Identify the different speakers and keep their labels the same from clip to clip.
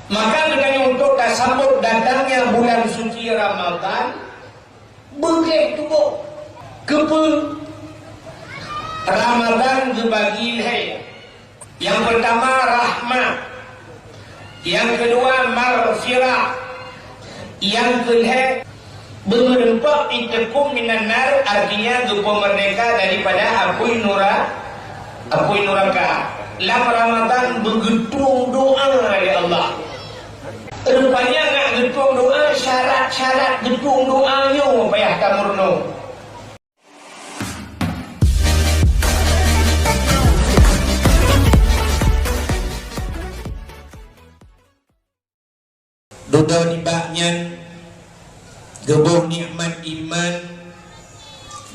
Speaker 1: Maka dengan untuk sambut datangnya bulan suci Ramadan, begitu kepe Ramadan dibagi yang pertama rahmat, yang kedua maghfirah, yang kedua berempat itakum minan nar, artinya gepo merdeka daripada api neraka. Dalam Ramadan bergetung doa oleh Allah. Rupanya nak getung doa, syarat-syarat getung doanya payah tamurno. Dodo nibaknya gebuh nikmat iman,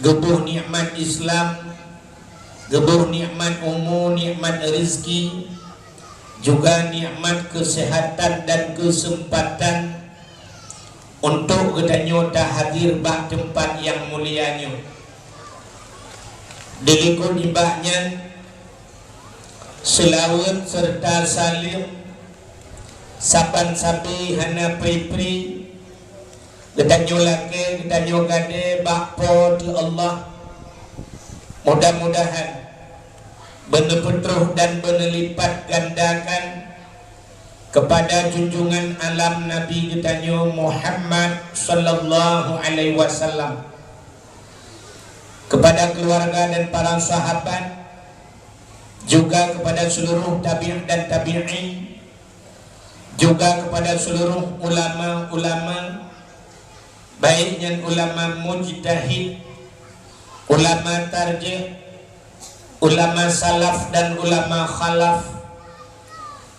Speaker 1: gebuh nikmat Islam, gebuh nikmat umur, nikmat rezeki, juga nikmat kesehatan dan kesempatan untuk kita nyota hadir bak tempat yang mulianya. Delikun ibaknya selawat serta salim saban sabi hana pri kita nyolake, kita nyogade bakpo di Allah. Mudah-mudahan benar petruh dan benar lipat gandakan kepada junjungan alam Nabi kita Muhammad sallallahu alaihi wasallam, kepada keluarga dan para sahabat, juga kepada seluruh tabi'in dan tabi'in, juga kepada seluruh ulama-ulama, baiknya ulama mujtahid, ulama tarjih, ulama salaf dan ulama khalaf,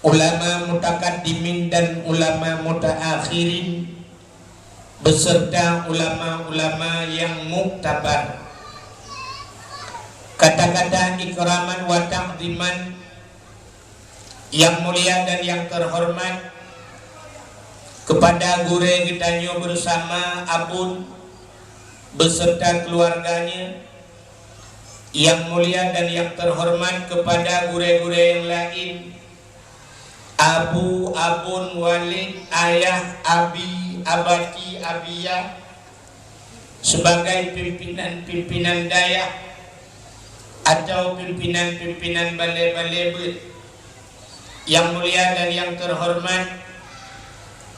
Speaker 1: ulama mutakaddimin dan ulama mutaakhirin, beserta ulama-ulama yang muktabar. Kata-kata ikraman wa ta'ziman yang mulia dan yang terhormat kepada guru kita bersama Abun beserta keluarganya, yang mulia dan yang terhormat kepada guru-guru yang lain, Abu, Abun, Walid, Ayah, Abi, Abati, Abiyah, sebagai pimpinan-pimpinan daya atau pimpinan-pimpinan balai-balai yang mulia dan yang terhormat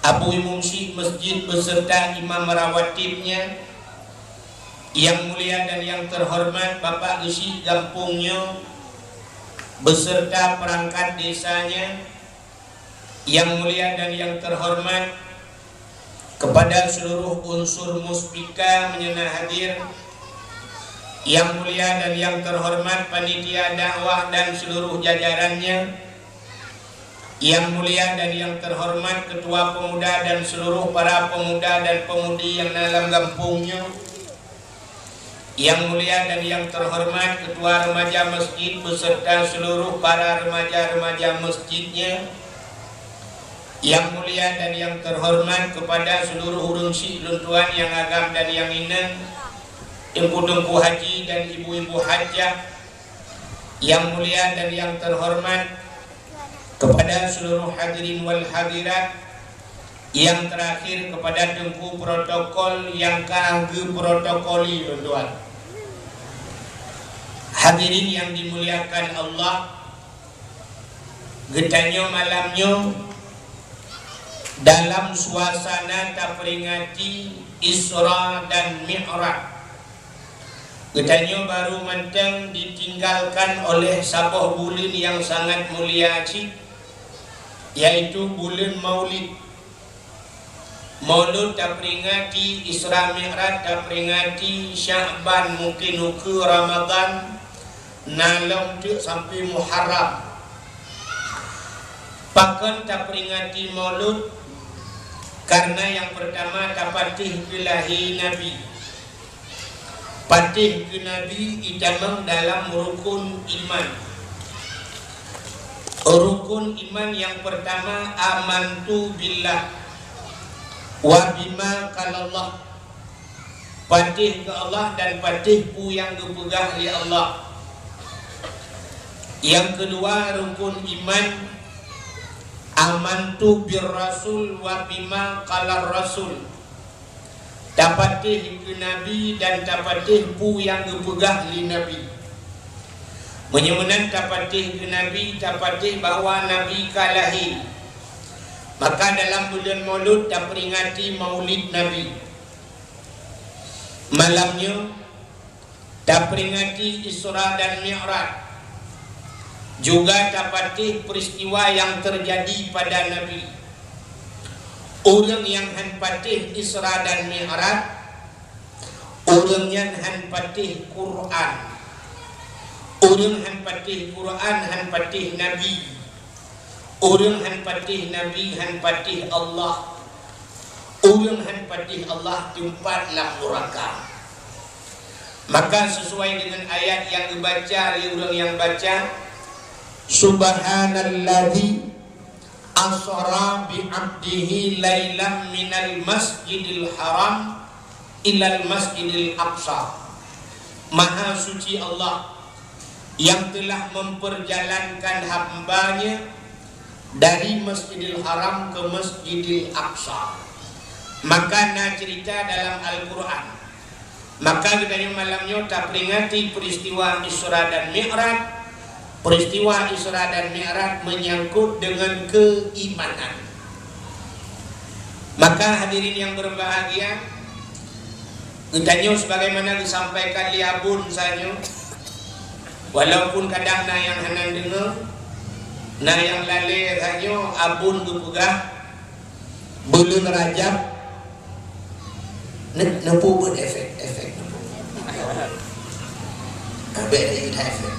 Speaker 1: Abu Mungsi Masjid beserta imam rawatibnya, yang mulia dan yang terhormat Bapak Gesi Gampungnya beserta perangkat desanya, yang mulia dan yang terhormat kepada seluruh unsur muspika menyenah hadir, yang mulia dan yang terhormat panitia dakwah dan seluruh jajarannya, yang mulia dan yang terhormat ketua pemuda dan seluruh para pemuda dan pemudi yang dalam kampungnya, yang mulia dan yang terhormat ketua remaja masjid beserta seluruh para remaja-remaja masjidnya, yang mulia dan yang terhormat kepada seluruh urang si luntuan yang agam dan yang inen, engku-engku haji dan ibu-ibu hajah, yang mulia dan yang terhormat kepada seluruh hadirin wal hadirat, yang terakhir kepada tengku protokol yang kagem protokoli tuan. Hadirin yang dimuliakan Allah, getanya malamnya dalam suasana terperingati Isra dan Mi'raj. Getanya baru menteng ditinggalkan oleh sebuah bulan yang sangat mulia cik, yaitu bulan Maulid. Maulud terperingati Isra Mi'raj, terperingati Sya'ban, mungkin ke Ramadan nalong tu sampai Muharram. Pakan terperingati Maulud karena yang pertama tapatih kelahi Nabi. Patih ke Nabi idamang dalam rukun iman. Rukun iman yang pertama amantu billah wa bima kalallah, patih ke Allah dan patih pu yang dipegah oleh Allah. Yang kedua rukun iman amantu bir rasul wa bima qalar rasul. Dapatih ke Nabi dan dapatih pu yang gepegah li Nabi. Menyemenan dapatih ke Nabi, dapatih bahawa Nabi kalahi. Maka dalam bulan Maulud dah peringati Maulid Nabi. Malamnya dah peringati Isra dan Mi'raj. Juga dapatih peristiwa yang terjadi pada Nabi. Orang yang hanpatih Isra dan Mi'raj, orang yang hanpatih Quran. Orang hanpatih Quran, hanpatih Nabi. Orang hanpatih Nabi, hanpatih Allah. Orang hanpatih Allah tempat lam neraka. Maka sesuai dengan ayat yang dibaca oleh orang yang baca, Subhanalladzi asra bi 'abdihi lailam minal masjidil haram ilal masjidil aqsa. Maha suci Allah yang telah memperjalankan hambanya dari Masjidil Haram ke Masjidil Aqsa. Maka nak cerita dalam Al-Quran. Maka kita malamnya tak peringati peristiwa Isra dan Mi'raj. Peristiwa Isra dan Mi'raj menyangkut dengan keimanan. Maka hadirin yang berbahagia, kitanya sebagaimana disampaikan li abun saja, walaupun kadang na yang hanan dengar, na yang lale saja abun gepegah bulan Rajab nempu efek beda kita efek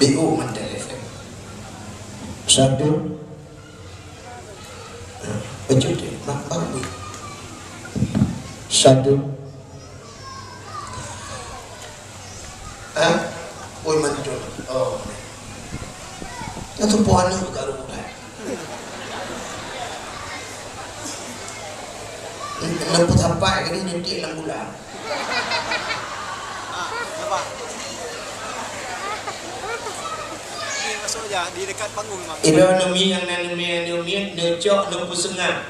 Speaker 1: bingung mantel efek satu pencut mak bagus satu oi mantul oh itu puan lu garu udah nampu sampai kini nanti 6 bulan.
Speaker 2: Ini masuk aja di dekat panggung memang.
Speaker 1: Ekonomi yang nanami necok nempu sengah.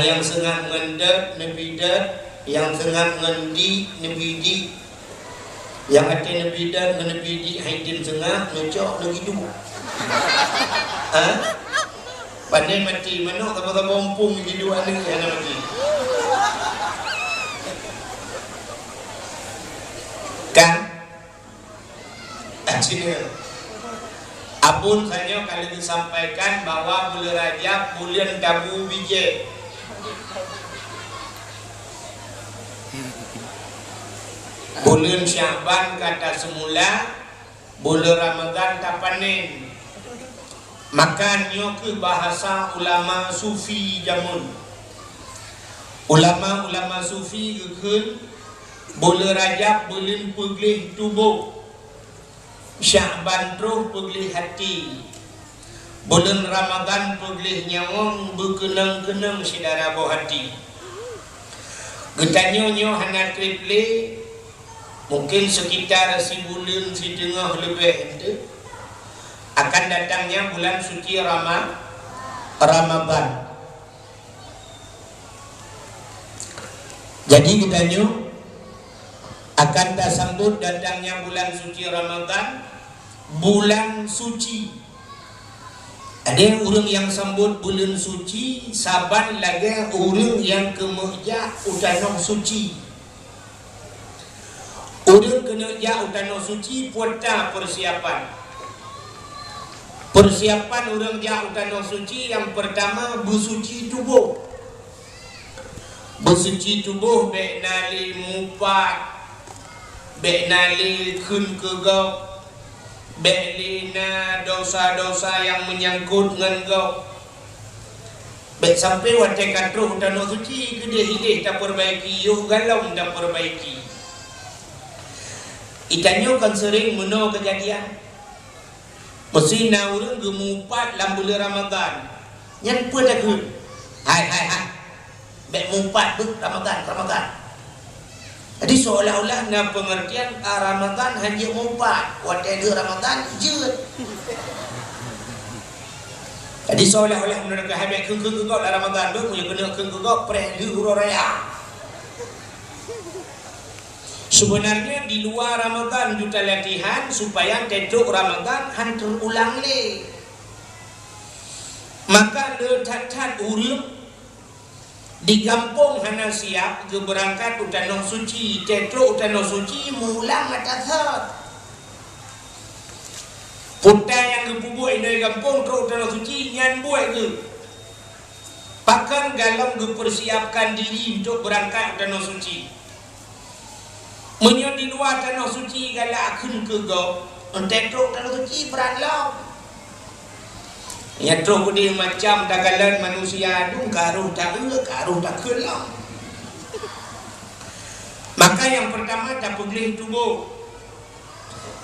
Speaker 1: Yang sengah ngendet nebidat, yang sengah ngendi nebidi. Yang ada nebidat nebidi haidin sengah necok negidu. Pandai mati mana kata bompong begitu ada yang lagi. Kan? Sini. Abun saja kali disampaikan bahwa bulan Rajab bulan tabu bije. Bulan Syaban kata semula, bulan Ramadan tapanin. Makanya ke bahasa ulama sufi jamun. Ulama sufi gekun bulan Rajab bulan peglih tubuh, Syaban roh peglih hati, bulan Ramadan peglih nyawang berkenang-kenang sedara buah hati. Getanya hana triple mungkin sekitar si bulan si tengah lebih itu akan datangnya bulan suci Ramadan. Jadi kita akan tersambut datangnya bulan suci Ramadan, bulan suci. Ada orang yang sambut bulan suci, saban lagi orang yang kemuja utanoh suci. Orang kemuja utanoh suci puata persiapan. Persiapan orang yang utanoh suci yang pertama bersuci tubuh. Bersuci tubuh baik nali mupat, baik nali kun kegau, baik lina dosa-dosa yang menyangkut dengan kau. Baik sampai watai katruh utanoh suci gede-gede tak perbaiki, yuh galau tak perbaiki. Itanyo kan sering meno kejadian. Mesti na orang gemupat dalam bulan Ramadan. Yang apa dah ke? Hai. Baik mumpat tu Ramadan. Jadi seolah-olah na pengertian Ramadan hanya mumpat. Waktu ada Ramadan, jut. Jadi seolah-olah menurut habis kengkeng dalam Ramadan tu punya kena kengkeng pereh di huru raya. Sebenarnya di luar Ramadan juta latihan supaya tetap Ramadan han terulang le. Maka le tat urip di kampung hana siap ke berangkat utanong suci, tetap utanong suci mulang atasat. Putai yang kepubuk ini kampung teruk tanah suci nyan buat ke pakan galam persiapkan diri untuk berangkat tanah suci menyo di luar tanah suci galak akhun ke go untuk teruk tanah suci beranlau ya teruk dia macam dagalan manusia dung karuh tak kelam. Maka yang pertama tak boleh tubuh,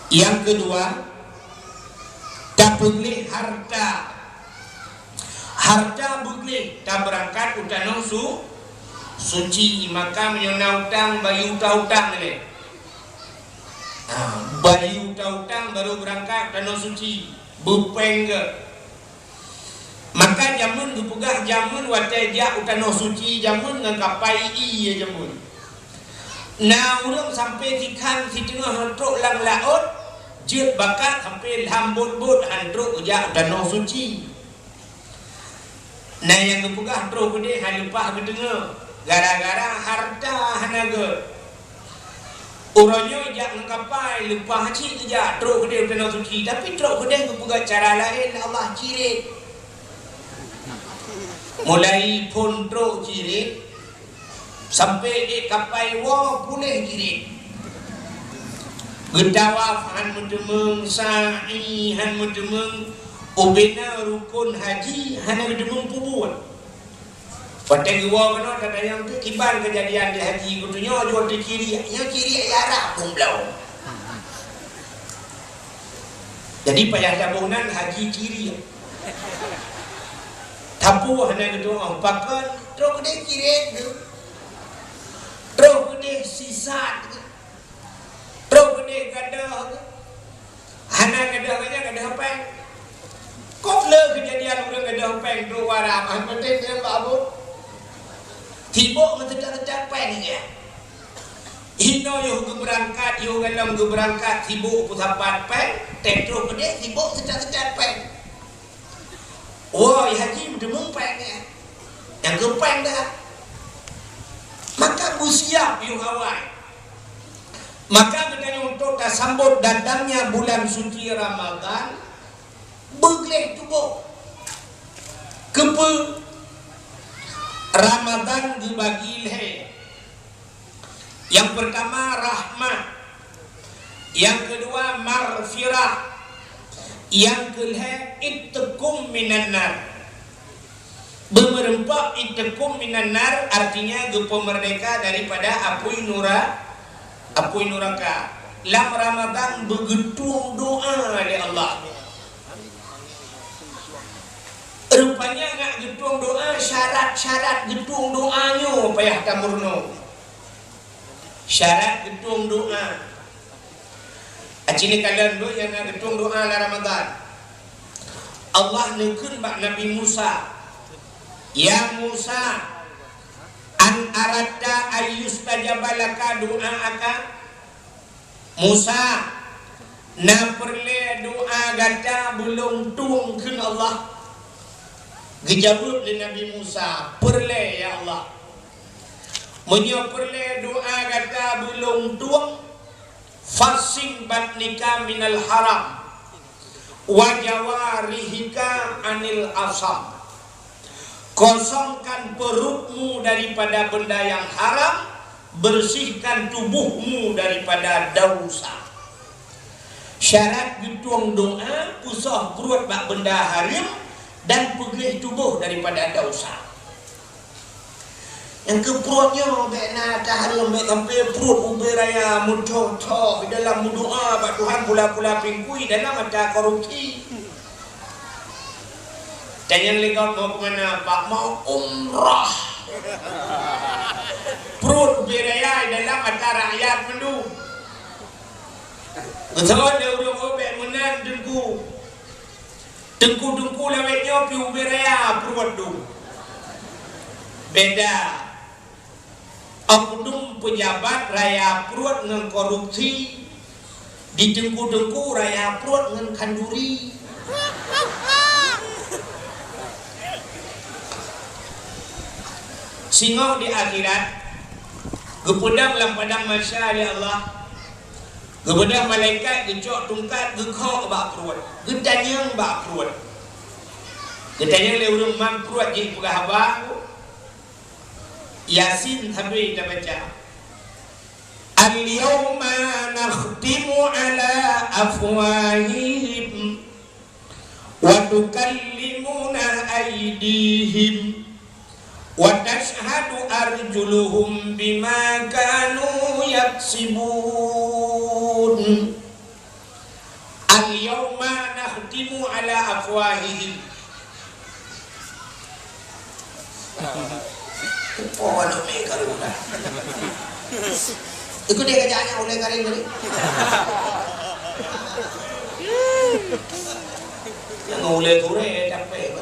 Speaker 1: yang kedua tak boleh harta boleh tak berangkat utanong suci. Maka menyona utang bayi utang ni bayi utang baru berangkat utanong suci bupeng ke. Maka jamun dipegah jamun wateja utanong suci jamun ngakapai iya jamun nah urang sampai tikan si tengah hantruk lang laut jut bakat sampai hambut-but hantruk ujak danau suci. Nah yang kepugah teruk gede halupah gedenge gara-gara harta hanaga. Uronyo ujak ngkapai lupah cik ujak teruk gede danau suci tapi teruk gede kepugah cara lain Allah cirit. Mulai pun teruk cirit sampai kapai wa pulih cirit. Gedawaf han mudemeng sa'i han mudemeng ubena rukun haji han mudemeng pubuan patai gua kena kata yang tu kibar kejadian di haji kutunya jual di kiri yang kiri arah pun belau jadi payah tabunan haji kiri tapu han gedung pakan terus gede kiri terus gede sisat terus gede gadah hana gadah peng kok le kejadian udah gadah peng tu warap penting dia babu tibok mentedak peng ya hino yo berangkat yo galam berangkat tibok putapat peng terus gede tibok sedak peng wah haji demung peng ya yang ke peng dah maka siap yo hawai. Maka dengan untuk sambut datangnya bulan suci Ramadan begleh tubuh kepe Ramadan dibagi leh. Yang pertama rahmat, yang kedua maghfirah, yang kelih itqum minan nar. Bemerempak itqum minan nar artinya merdeka daripada api neraka. Lam Ramadan bergetung doa oleh Allah. Rupanya ngak getung doa syarat getung doanya payah tamurno. Syarat getung doa. Acini kalian do yang ngak getung doa la Ramadan. Allah nekeun bak Nabi Musa. Ya Musa, an aradda ayyustajabalaka doa'aka Musa na perle doa gata belum tuang ke Allah gejabut li Nabi Musa perle ya Allah menyo perle doa gata belum tuang fasing batnika minal haram wa jawarihika anil asam kosongkan perutmu daripada benda yang haram, bersihkan tubuhmu daripada dosa. Syarat dituang doa, pusah perut bak benda haram dan pegih tubuh daripada dosa. Yang ke perutnya bena haram sampai perut ubi raya muncul dalam doa bak Tuhan pula-pula pingkui dalam mata korupsi. Jangan lihat mau kemana Pak, mau umrah. Perut beraya dalam mata rakyat mendu. Betul dia udah obek menan dengku. Dengku-dengku lewetnya piu berea perut dum. Beda. Oknum pejabat raya perut dengan korupsi, di dengku-dengku raya perut dengan kanduri. Singo di akhirat gepedang dalam padang mahsyar ya Allah. Gepedang malaikat gecok tungkat gekok bak perut. Gedanyang bak perut. Gedanyang le urang perut jadi pegahaba. Yasin habis dah baca. Al-yawma nakhtimu ala afwahihim wa tukallimuna aydihim wa tashhadu arjuluhum bima kanu yaksibun. Al-yawma nakhtimu ala afwahihim. Oh, anak mereka rumah. Ikut dia kerjaannya oleh Karim tadi. Yang oleh kure capek.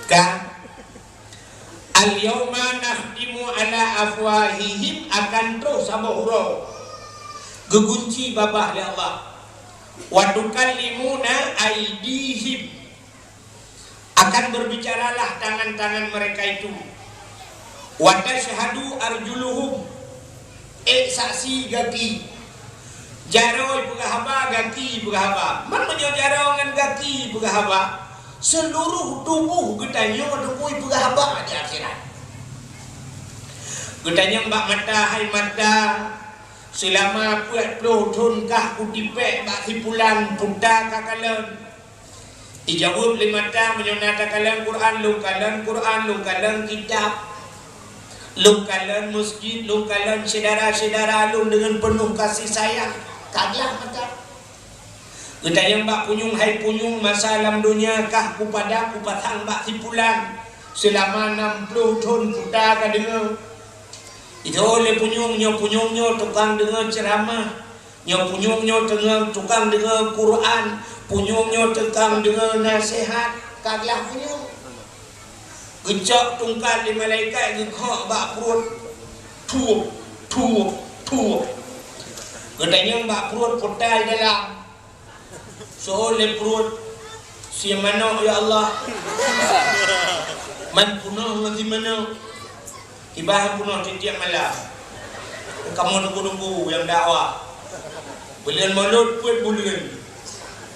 Speaker 1: Kan? Al-yawma nakhtimu ala afwahihim akan terus sama huruf. Gegunci babah ya Allah. Wa tukallimuna aydihim. Akan berbicaralah tangan-tangan mereka itu. Wa tashhadu arjuluhum. Saksi gaki. Jaroi pegahaba gaki pegahaba. Man menyo jarongan gaki pegahaba. Seluruh tubuh gedanya dukui pegahaba di akhirat. Gedanya mbak mata hai mata. Selama 40 tahun kah kutipek bak sipulan putar kakalan. Dijawab lima tahun menyonata kalian Quran, lu kalian kitab, lu kalian masjid, lu kalian saudara-saudara lu dengan penuh kasih sayang. Kagak mata. Kita yang bak punyung hai punyung masa alam dunia kah kupada kupatang bak sipulan selama 60 tahun putar ka dengar. Itu oleh punyungnya tukang dengar ceramah, punyungnya tukang dengar Quran. Punyungnya tekang dengan nasihat. Kaglah punyung. Gecok tungkat di malaikat. Gekok bak perut. Tuup. Gedanya bak perut putai dalam. Soalnya perut si mana ya Allah. Man punah masih mana. Ibahan punah setiap malam. Kamu nunggu-nunggu yang dakwah. Bulan mulut buat bulan.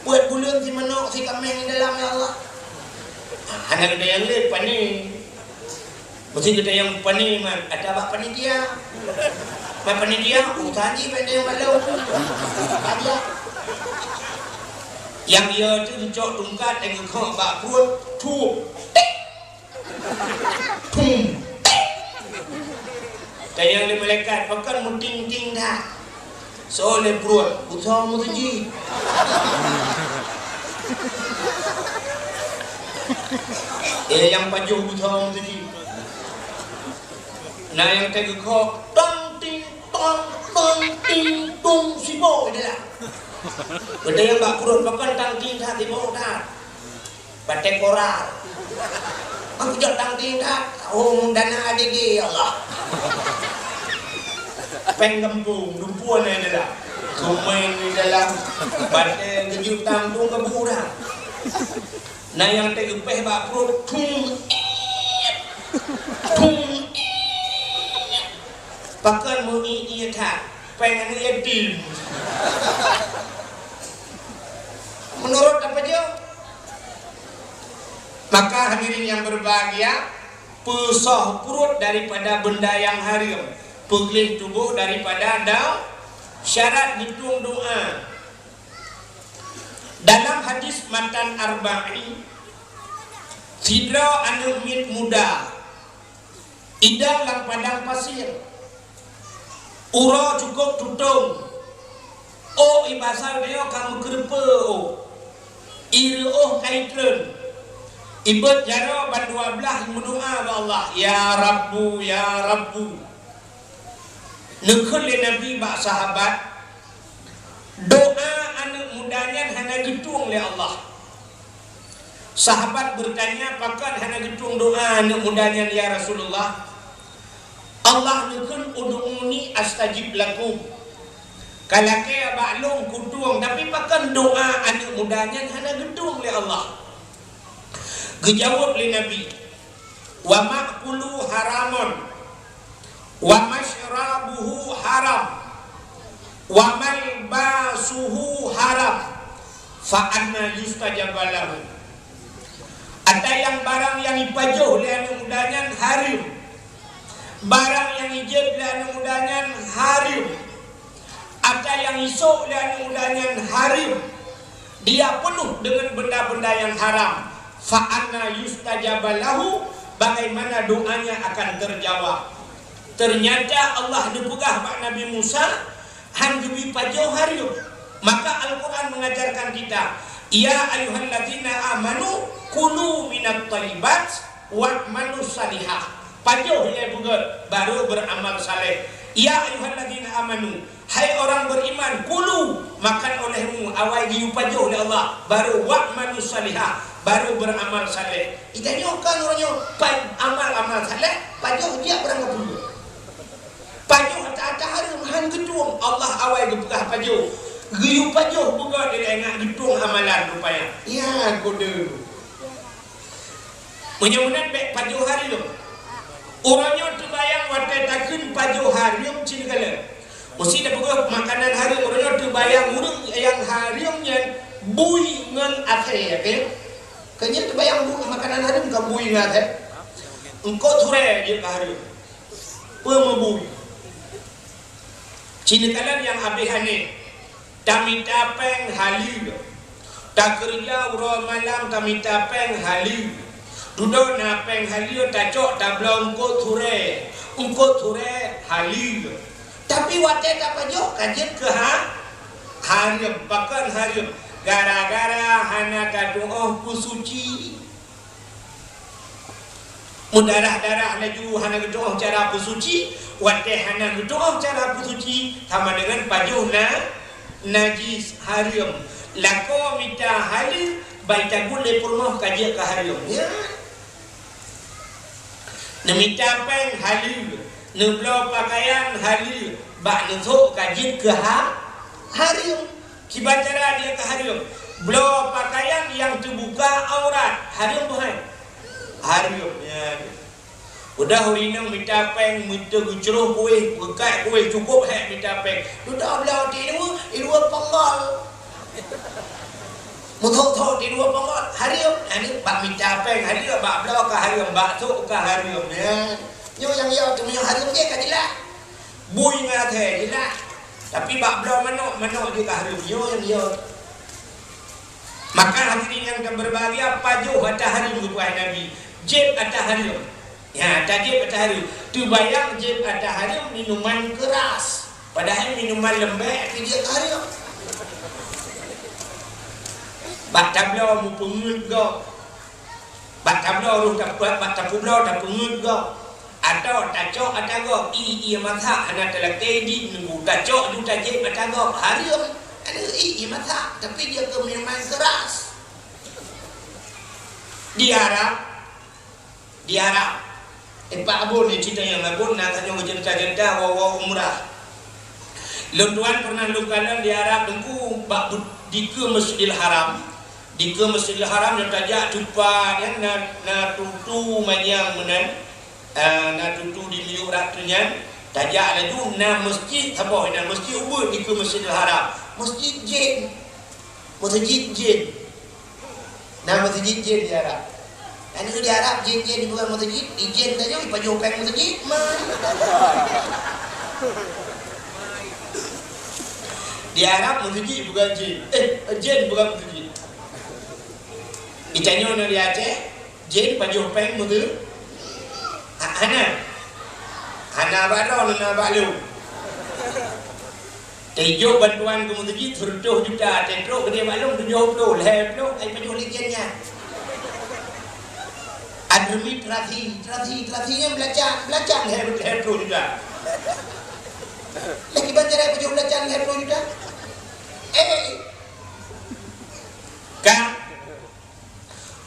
Speaker 1: Buat bulan si manok si kambing di dalam ya Allah. Anak kita yang lihat pani. Mesti kita yang pani man. Ada apa panitia? Apa panitia? Tadi pada yang malu. Ada. Yang dia tu cok tungkat dengan kau bak perut tuup. Tum. Dan yang di malaikat pakai muting-ting dah. Soalnya perut utama mutuji. Yang pajuh utama mutuji. Nah yang tega kok tang ting tung sibo adalah. Benda yang bak perut pakai tang ting dah sibo dah. Batek koral. Aku jauh tang ting dah. Dana adik ya Allah. Penggembung dumpuan yang adalah kumain di dalam badan kejutan tung keburang. Nah yang tegepeh bak perut tung pakai muni dia tak pengen dia dim. Menurut apa je? Maka hadirin yang berbahagia, pesah perut daripada benda yang haram. Pegilih tubuh daripada daun syarat hitung doa. Dalam hadis matan arba'i, sidra anu mit muda idang lang padang pasir, ura cukup tutung, oh ibasal dia kamu kerpe oh iru oh kaitren ibet jaro bandua belah mendoa ke Allah, ya Rabbu Nekul Nabi bak sahabat doa anak mudanya hana hana gedung oleh Allah. Sahabat bertanya, pakan hana gedung doa anu mudanya ya Rasulullah? Allah nukun ud'uni astajib lakum. Kalake baklum kudung, tapi pakan doa anu mudanya hana gedung oleh Allah. Gejawab li Nabi, wa ma'kulu haramun wa mashrabuhu haram wa malbasuhu haram fa anna yustajabalahu. Ada yang barang yang ipajuh li anu mudanyan harim, barang yang ijib li anu mudanyan harim, ada yang isuk li anu mudanyan harim, dia penuh dengan benda-benda yang haram. Fa anna yustajabalahu, bagaimana doanya akan terjawab. Ternyata Allah dipegah Pak Nabi Musa hanggebi pajuh harim. Maka Al-Quran mengajarkan kita, ya ayyuhalladzina amanu kulu minat thayyibat wa'malu salihah. Pajuh ya bukan baru beramal saleh. Ya ayyuhalladzina amanu, hai orang beriman, kulu makan olehmu awal diupajuh oleh Allah, baru wa'malu salihah, baru beramal saleh. Itanya kan orangnya amal saleh, pajuh dia berangkat dulu. Pajuh tak harum han gedung Allah awal gepegah pajuh. Giyu pajuh bukan dia nak gedung amalan rupanya. Ya kode. Menyemunan baik pajuh hari tu. Orangnya terbayang watai takun pajuh harim cina kala. Mesti dah pegah makanan harim, orangnya terbayang urang yang harimnya bui ngan akhir, okay? Kanya terbayang makanan harim ke bui ngan akhir. Engkau turai dia ke harim. Pemebui. Cina kala yang habis ni. Tak minta peng halil, tak kerja urang malam tak minta peng halil. Duduk na peng halil tak cok tak belum engkau ture halil. Tapi watai tak pajuk kajian ke harim, pakan harim. Gara-gara hana kaduh pusuci. Mudarah-darah laju hana gedoh cara pusuci, watai hana gedoh cara pusuci sama dengan pajuh najis harim. Lako minta halil baita gule purmoh kajian ke harim. Ya. Neminta peng halil, neblo pakaian halil, bak nusuk kajian ke harim. Kibatara dia ke harim. Blo pakaian yang terbuka aurat, harim bukan? Harim. Ya. Udah hurinang minta peng, minta guceruh kuih, bekat kuih cukup minta peng. Udah belau di dua pengol. Muthok-thok di dua pengol. Harim, ini bak minta peng, harim bak belau ke harim, bak tuk ke harim. Ya. Nyo yang ya tu yang harim dia kan jelas. Bui ngathe jelas. Tapi bak belau manok dia ke harim. Nyo yang ya. Maka hadirin yang berbahagia, pajuh atas harim buat Nabi. Jib atas harim. Ya, tadi pada hari tu bayang je pada hari minuman keras, padahal minuman lembek dia hari. Bak tablo mu pengut go. Bak tablo ru tak buat bak tablo tak pengut go. Atau tak cok ada go. I mata ana telak di nunggu tak cok du tak je pada go. Hari ada i mata tapi dia ke minuman keras. Di Arab Pak Abun ni cerita yang Abun nak tanya cerita-cerita wawa umrah. Lunduan pernah lukalan di Arab dengku bak di ke Masjidil Haram. Di ke Masjidil Haram yang tajak tupa yang na tutu manyang menan na tutu di miuk ratunya tajak laju na masjid apa na masjid ubud di ke Masjidil Haram. Masjid jin. Nama masjid jin di Arab. Ini tu di Arab jin-jin di bukan masjid, di jin saja di pajuh peng masjid. Di Arab masjid bukan jin. Jin bukan masjid. Itanya orang di Aceh, jin pajuh peng masjid. Hana baru, hana balu. Tujuh bantuan ke masjid, 100 juta. Tetro ke dia maklum 70, lepas ai pajuh lijennya. Adrumi trasinya belajar hetro juga. Lagi baca dah pujuk belajar hetro juga. Kak,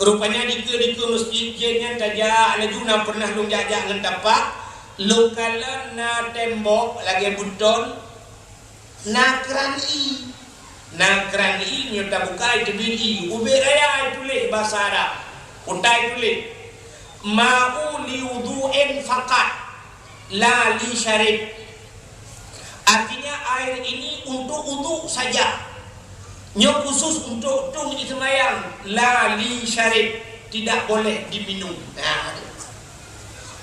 Speaker 1: rupanya di masjid jennya taja alajuna pernah lung jajak ngan tapak lung kala na tembok lagi buton na keran i nyota buka itu bi ube raya itu leh bahasa Arab utai itu leh ma'u li wudu'in faqat la li syarib, artinya air ini untuk wudu saja, khusus untuk tung sembahyang, la li syarib, tidak boleh diminum. Nah,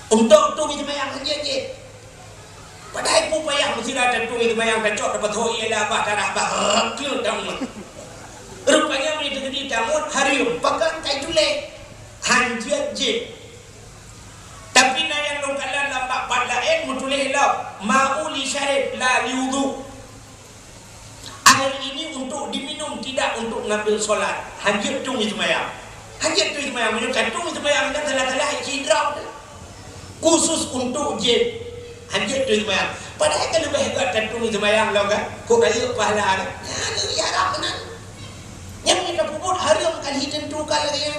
Speaker 1: untuk tung sembahyang saja je. Padahal pun payah mesti ada tung sembahyang kacok dapat hoi ialah apa darah bakil tamu. Rupanya menjadi di tamu harium pakai kai tule hanjat je. Tapi na yang longkalan lambat padlaen mutuleh lau ma'u li syarib la li wudu. Air ini untuk diminum, tidak untuk ngambil solat. Hajat tung sembahyang. Hajat tung sembahyang menunjukkan tung sembahyang dan salah-salah hidrap. Khusus untuk jin. Hajat tung sembahyang. Padahal kalau lebih hebat tung sembahyang lau kan. Kok raya pahala kan. Ya, ya harap benar. Yang kita puput haram kali tentukan lagi.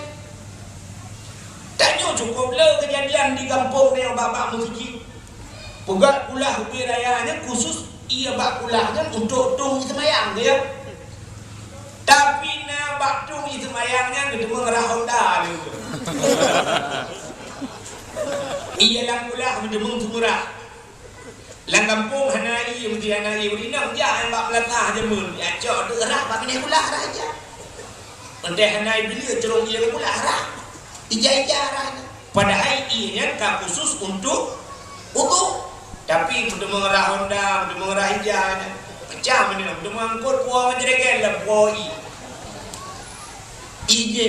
Speaker 1: Tanya cukup lah kejadian di kampung yang bapak musik. Pegat pula hubi rayanya khusus ia bak pulangnya untuk tung semayang dia. Tapi na bak tung semayangnya kita mengerah Honda dia. Ia lang pula kita mengtumurah. Lang kampung hanai mesti hanai urinam dia yang bak melatah dia mun. Ya cok derah bak kena pula raja. Entah hanai bila cerong ia pula arah. Ija-ija padahal ianya tak khusus untuk tapi untuk mengerah Honda, untuk mengerah hijau pecah mana untuk mengangkut puang menjadikan lah puang ije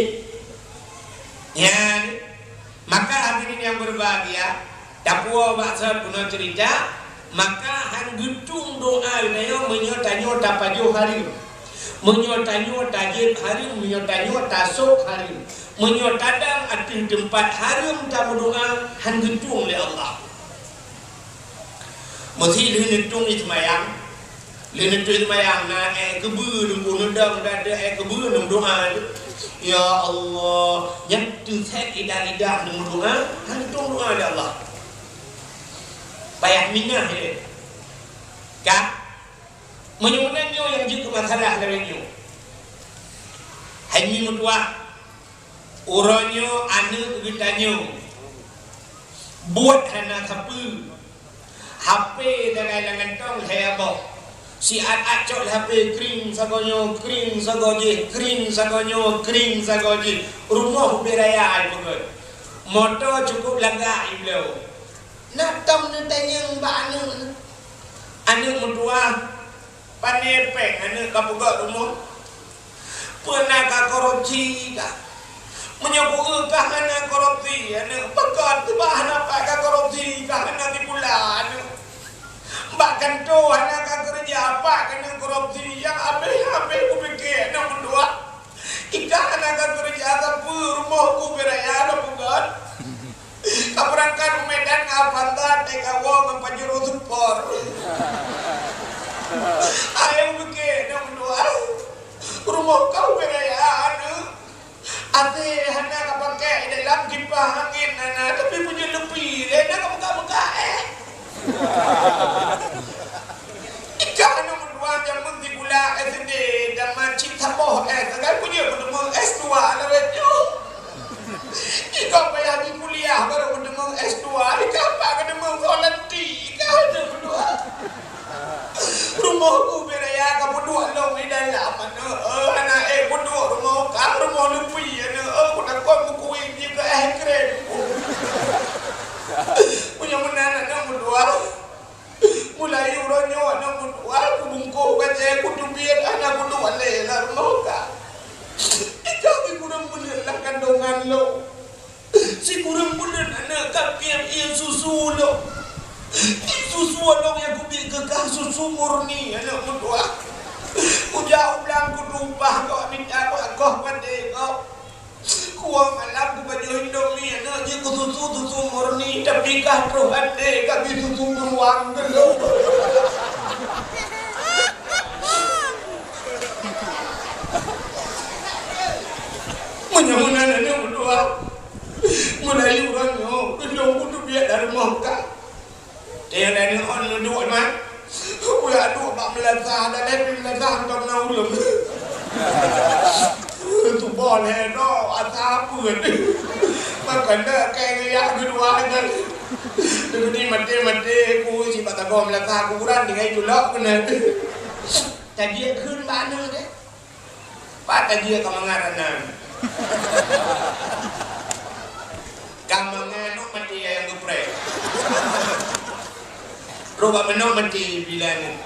Speaker 1: ya. Maka hadirin yang berbahagia tak puang bahasa guna cerita maka han gutung doa nayo menyota-nyota pajo hari menyota-nyota jin hari menyota-nyota sok hari menyotadang atin tempat harum tak berdoa han gutung oleh Allah. Mesti lenetung ismayang na kebu nunggu nendang dada kebu nung doa ya Allah yang tu set lidah nung doa han gutung doa oleh Allah. Payah minah dia kak menyumunannya yang juga masalah dari nyu hanya mutua uranyo anu begitanyo buat hana sapu HP dengan langantong saya boh si acok HP kering sagonyo rumah beraya betul motor cukup langgar iblo nak tam nu tanya mbak anu mutua panepek anu kapuga rumah pernah ka korupsi ka menyebut kahana korupsi anu pekat bahan apa ka korupsi kahana di bulan bahkan tu anak kerja apa kena korupsi yang abe ku fikir nak berdua ika anak kerja apa rumah ku beraya ada bukan kaperangkan Medan Avantar TKW mempajuru support ayam fikir nak berdua rumah kau beraya ada ate hana kapakai dalam kipas angin nana tapi punya lebih lena kamu ikan berdua jam mesti gula SD dan macam tapoh kan punya ketemu S2 lah betul ikan payah di kuliah baru ketemu S2 ikan apa ketemu volunteer ikan berdua rumahku beraya kamu dua long di dalam mana anak berdua rumah lebih aku nak kau buku ini ke keren punya menanak nak berdua mulai uronyo anak berdua aku bungkuk baca aku dubian anak berdua lelah rumah kak ikaw kurang bener lah kandungan lo si kurang bener anak kapian ia susu lo susu lo yang kubik kekah susu murni anak berdua ujau bilang ku tumpah kau minta kau pada kau kuang malam ku baju Indomie anak je ku susu murni tapi kah rohan kami susu beruang dulu Menyamunan anak berdua Melayu orangnya Kedua kudu biar dari Mekah. Dia dari orang dua man Uya dua bak melazah dan lebih melazah untuk menaulam tu boleh no asap pun makanya kayak kedua kan jadi mati ku si patagom lah aku kurang dengan itu lah kena tadi kun mana deh pak tadi kemangaran kamangan nok mati yang gupre roba menok mati bilan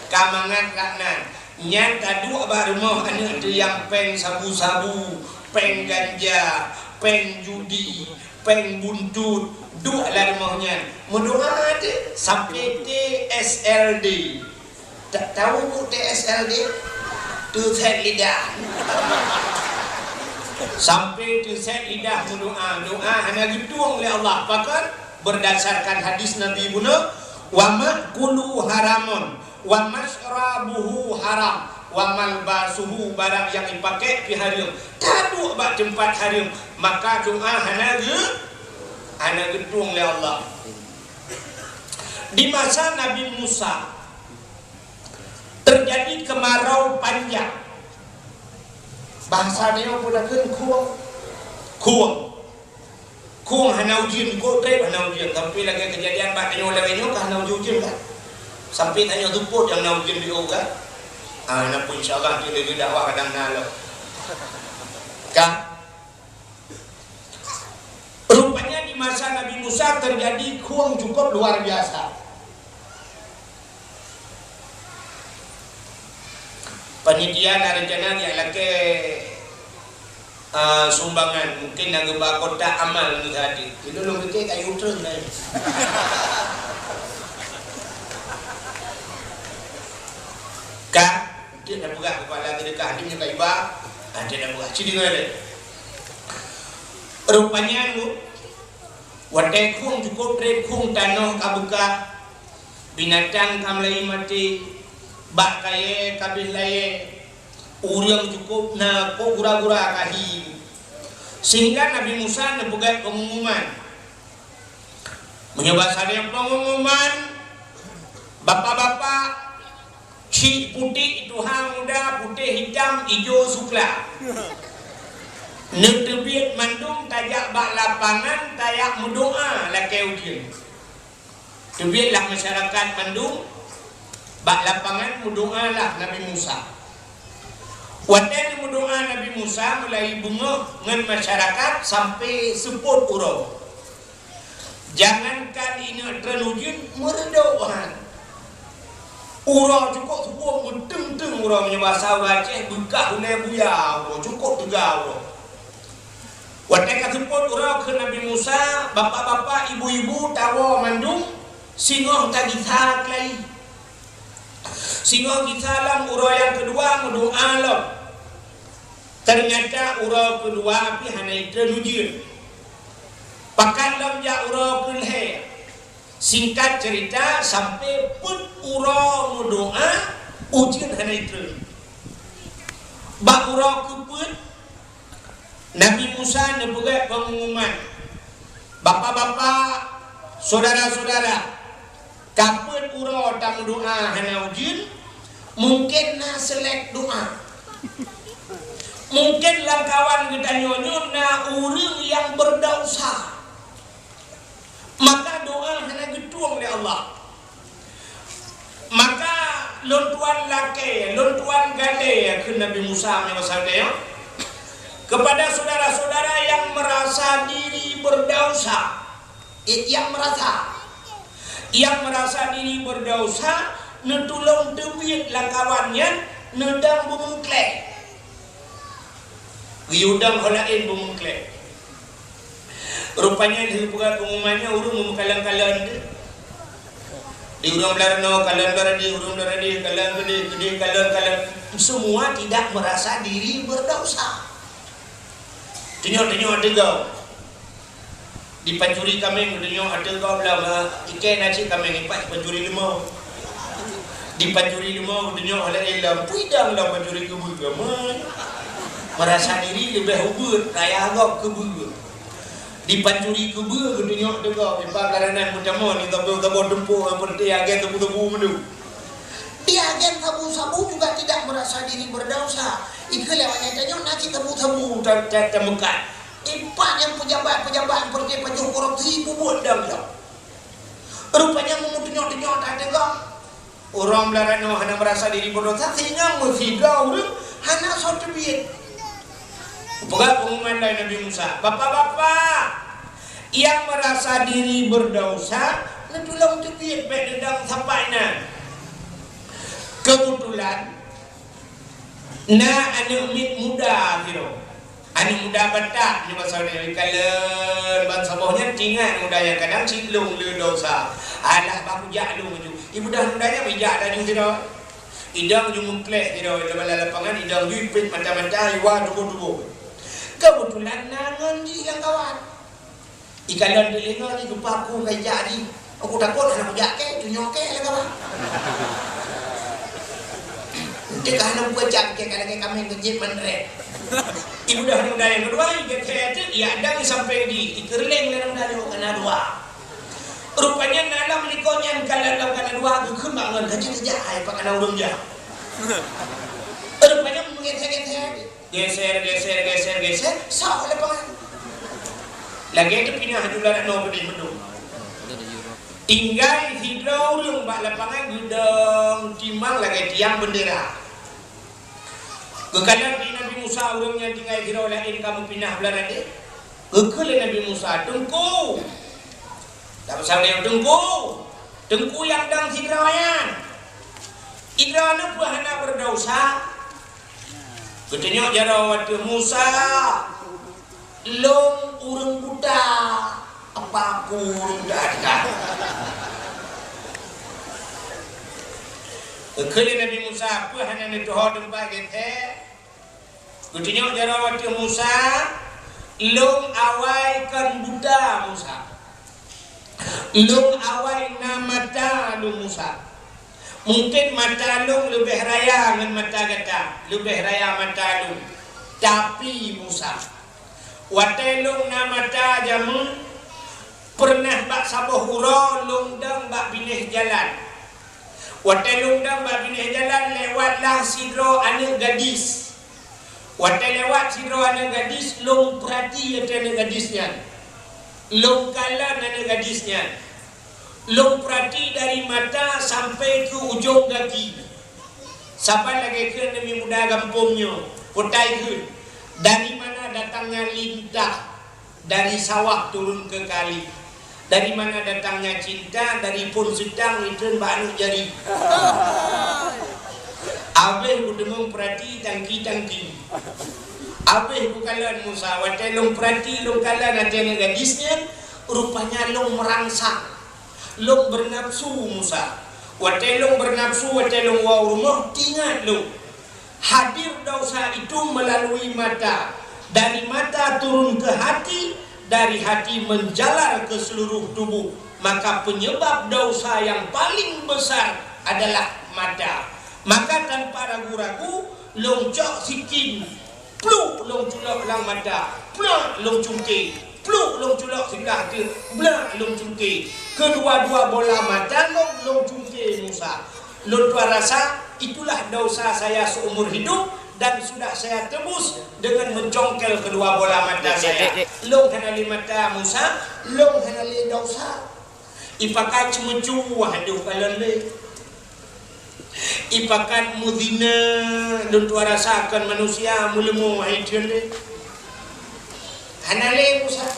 Speaker 1: kamangan kanan Nyan kadu abah rumah ane ada yang peng sabu-sabu, peng ganja, peng judi, peng buntut, dua lah rumahnya. Mendoa ada sampai TSLD. Tak tahu bu TSLD? Tuset lidah. Sampai tuset lidah mendoa, doa hanya gedung oleh Allah. Bahkan berdasarkan hadis Nabi Ibnu, wa ma'kulu haramun. Wa masrabuhu haram wa malbasuhu barang yang dipakai di haram tadu bak tempat haram maka doa hana gedung oleh Allah. Di masa Nabi Musa terjadi kemarau panjang, bahasa dia pulakan kuang hana ujian kotre hana ujian tapi lagi kejadian bak nyolewenyo ka hana ujian kan sampai tanya tuput yang nak ujian dia kan nak pun insyaAllah dia dakwah kadang nalo kan rupanya di masa Nabi Musa terjadi kuang cukup luar biasa. Panitia rencana dia lagi sumbangan mungkin nak gebak kota amal ni tadi itu belum kita kayu turun dah Kak, dia dah buka kepala terdekat dia punya kaibah, dia dah buka ciri dia. Rupanya lu, wadai kung cukup red kung tanah kabuka, binatang kamlai mati, bak kaya kabil laye, uriang cukup na ko gura-gura kahi. Sehingga Nabi Musa membuat pengumuman, menyebabkan saya pengumuman, bapak-bapak. Cik putih itu hang muda, putih hitam, hijau sukla. Netebit mandung tajak bak lapangan, tayak mendoa lakai ujian. Tebitlah masyarakat mandung, bak lapangan mendoa lah Nabi Musa. Wadah mendoa Nabi Musa mulai bunga dengan masyarakat sampai seput urang. Jangankan ini terujian meredoan. Urang cukup sebuah menteng-teng urang punya bahasa Aceh bekah hulai buya urang cukup tegak urang. Wadah kaseput urang ke Nabi Musa, bapak-bapak, ibu-ibu tawa mandung singoh tadi thak lai. Singoh kita urang yang kedua mendoa lam. Ternyata urang kedua api hanai terujir. Pakat lam ja urang kelhe. Singkat cerita sampai pun urang doa ujian hari itu. Bak urang keput Nabi Musa membuat pengumuman. Bapak-bapak, saudara-saudara, kaput urang tak doa hari ujian, mungkin na selek doa. Mungkin langkawan kita nyonyol na orang yang berdosa. Maka doa hanya gedung oleh Allah. Maka lontuan laki, lontuan gade ke Nabi Musa menyebabkan kepada saudara-saudara yang merasa diri berdosa, yang merasa diri berdosa, netulung tebit langkawannya, nedang bumengklek, wiudang holain bumengklek. Rupanya dibuat pengumumannya urung memekalan-kalan di urung belarno, kalan beradi, urung beradi, kalan gede, kalan semua tidak merasa diri berdosa. Tengok tegau di pancuri kami, tengok tegau belah ikan nasi kami ngipat pancuri lemau. Di pancuri lemau tengok halai lam, puidang lah pancuri kebun kami. merasa diri lebih hubur raya agak kebur dipancuri kebur kedunyok juga ipa karanan macam ni tabu dempu seperti agen tebu menu dia agen sabu-sabu juga tidak merasa diri berdosa ikut lewatnya tanya nak tebu temukan ipa yang pejabat seperti pajuh korupsi bubut dam rupanya memutunyok-tunyok tak tegak orang belarano hana merasa diri berdosa sehingga mufidau hana suatu biit bukan pengumuman dari Nabi Musa bapak-bapak yang merasa diri berdosa netulung tebit baik dendam sampainya kebetulan anak muda gitu anak muda batak ni pasal ni kalau bangsa bawahnya tinggal muda yang kadang cilung le dosa alah baku jak lu maju ibu dah mudanya bijak dah jung tidak idang jung mengklek tidak dalam lapangan idang jupit macam-macam iwa dubu kebetulan nangan di yang kawan ikalan delinga ni lupa aku kaya jadi aku takut anak jak ke tunyok ke lah kawan dia kan aku jak ke kalau kami kejip menret ibu dah muda yang kedua ikat itu ya ada sampai di ikerleng dalam dalam kena dua rupanya dalam likonya kalau dalam kena dua aku kembangan kerja hai pak kena urung jah rupanya geser sah lapangan lagi itu pindah jualan no beli menu tinggal hidro urung bak lapangan gudang timang lagi tiang bendera kekalan di Nabi Musa urungnya tinggal hidro lain kamu pindah belar adik kekali Nabi Musa tengku tak pasal dia tengku yang dang hidrayan hidrana pun hana berdosa ketanya jara waktu Musa long urang budak apa aku urang budak kekali Nabi Musa apa hanya ni doa tempat kita ketanya jara waktu Musa long awai kan budak Musa long awai namata lu Musa mungkin mata lu lebih raya dengan mata kata lebih raya mata lu tapi Musa watelung na mata jamu pernah bak sabuh hura lungdang bak binih jalan watelung dang bak binih jalan lewatlah sidro anak gadis watel lewat sidro anak gadis lung perhati anak gadisnya lung kalan anak gadisnya long perhati dari mata sampai ke ujung kaki sampai lagi ke demi muda kampungnya putai ke dari mana datangnya lintah dari sawah turun ke kali dari mana datangnya cinta dari pun sedang itu baru jadi abeh budemung perhati tangki abeh bukalan Musa watai long perhati long kalan ada gadisnya rupanya long merangsang long bernafsu Musa watai long bernafsu watai long wow rumah ingat long hadir dosa itu melalui mata dari mata turun ke hati dari hati menjalar ke seluruh tubuh maka penyebab dosa yang paling besar adalah mata maka tanpa ragu-ragu long cok sikin pluk long culok lang mata pluk long cungki pluk long culok sebelah ke blak long cungki kedua-dua bola mata long cungki Musa long tua rasa itulah dosa saya seumur hidup dan sudah saya tebus dengan mencongkel kedua bola mata saya long hanali mata Musa long hanali dosa ipakat cemucu waduh kalon le ipakat mudina long tua rasakan manusia mulemu haitun le hanale Musa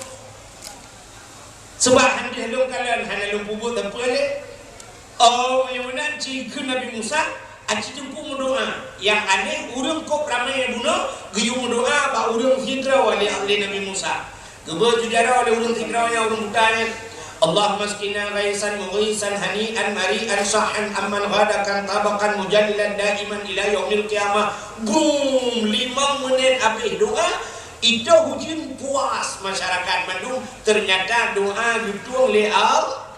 Speaker 1: sebab handi halung kalian hanalung bubut apa le oh yang mana cikgu Nabi Musa aci jumpu mendoa yang aneh urang kok ramai bunuh geyung mendoa ba urang hidra oleh Nabi Musa gebo judara oleh urang hidra yang urang butanya Allahumma askina ghaisan mughisan hani'an mari'an sahan amman ghadakan tabakan mujallilan daiman ila yaumil qiyamah boom 5 menit habis doa itu hujan puas masyarakat Bandung ternyata doa gitu oleh Allah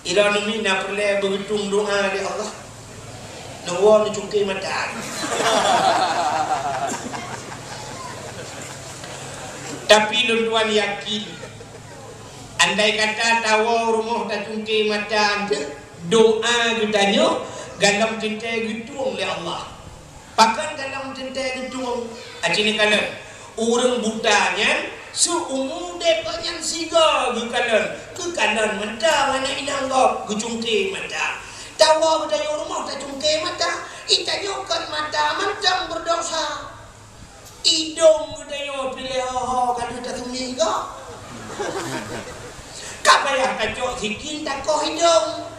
Speaker 1: ila mina perle begitu doa oleh Allah nuwun cungki mata Tapi tuan yakin, andai kata tawa rumah tak cungkir mata anda, doa ditanya, galam tentai gitu oleh Allah. Pakan galam tentai gitu. Acini kalau orang butanya, seumur depa yang siga ke kanan mata mana inanggap ke cungkir mata. Tawa bertanya rumah tak cungkir mata, itanyakan mata macam berdosa. Hidung bertanya pilih kalau tak tumiga. Kapayah kacok sikin tak kau hidung.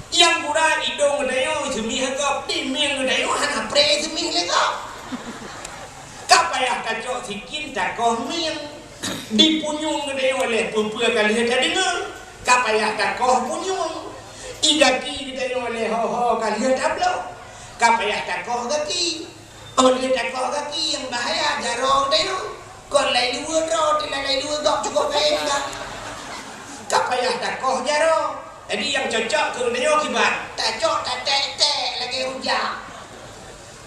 Speaker 1: Yang kurang hidung bertanya semi hagap, timing bertanya hana pre semi legap. Kapayah kacok sikin tak kau ming. Dipunyung bertanya oleh pempunyung kali tak dengar. Kapayah tak kau punyung. Igaki bertanya oleh kali tak belau. Kapayah tak kau kaki. Oleh tak kau kaki yang bahaya jarang bertanya. Kau lain dua roh, tidak lain dua gak cukup baik tak. Kapayah tak kau jarang. Jadi yang cocok ke dia kibat. Tak cocok tak tek lagi hujang.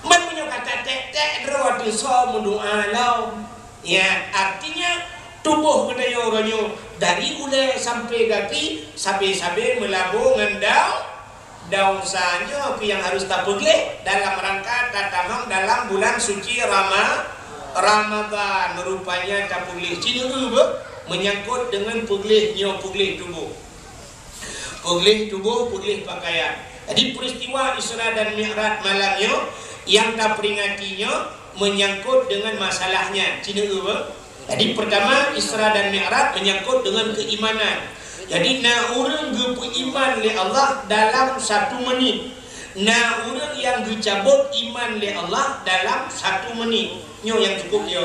Speaker 1: Man punya kata tek roh tu so mendoa lau. Ya, artinya tubuh kedaya orangnya dari ulai sampai kaki sampai melabur ngendau daun sanya yang harus tapugle dalam rangka tatamang dalam bulan suci Ramadan. Rupanya tapugle cina menyangkut dengan puglihnya puglih tubuh. Puglih tubuh, puglih pakaian. Jadi peristiwa Isra dan Mi'raj malamnya yang tak peringatinya menyangkut dengan masalahnya. Cina jadi pertama Isra dan Mi'raj menyangkut dengan keimanan. Jadi na orang beriman le Allah dalam 1 menit. Na orang yang dicabut iman le Allah dalam 1 menit. Nyo yang cukup dia.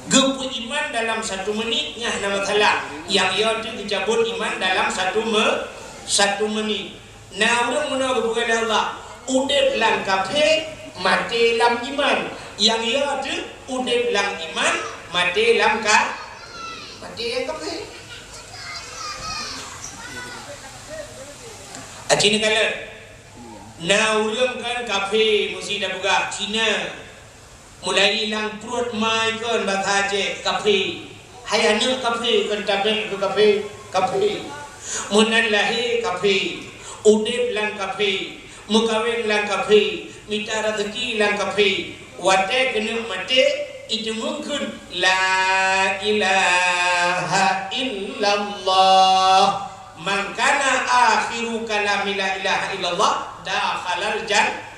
Speaker 1: Gepu iman dalam 1 menit nyah nama salah. Yang ia tu dicabut iman dalam 1 menit. Na orang mana kebukan Allah. Udep lang kafe, mati lam iman. Yang ia tu udep lang iman, mati lam mati kafe. Cina kalau na orang kan kafe mesti dah buka Cina. Mulai hilang perut mai kan bahasa Aceh kafe. Hayana kafe kan tabek ke kafe. Munan lahir kafe. Udip lang kafe. Mukawin lang kafe. Minta rezeki lang kafe. Wate kena mati itu mungkin la ilaha illallah. Man kana akhiru kalami la ilaha illallah dakhalal jannah.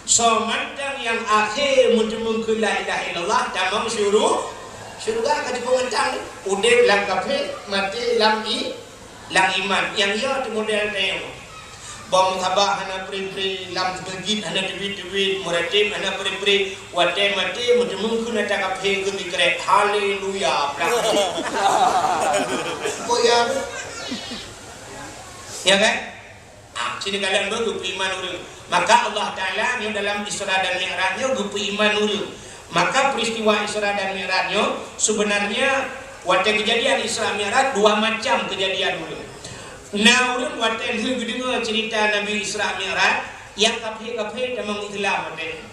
Speaker 1: So mandang yang akhir mungkin la ilaha illallah tamam syurga kaji pengencang udep lang kafe mati lang iman yang ia tu model tayang bom sabah hana pri lam begit hana duit muratib hana pri wate mati mungkin ada kafe ke mikre haleluya oh ya kan sini kalian baru iman urang. Maka Allah Ta'ala yang dalam Isra dan Mi'rajnya gupu iman urang. Maka peristiwa Isra dan Mi'rajnya sebenarnya waktu kejadian Isra Mi'raj 2 macam kejadian urang. Nah urang waktu dengar cerita Nabi Isra Mi'raj yang kafe tamang Islam waktu.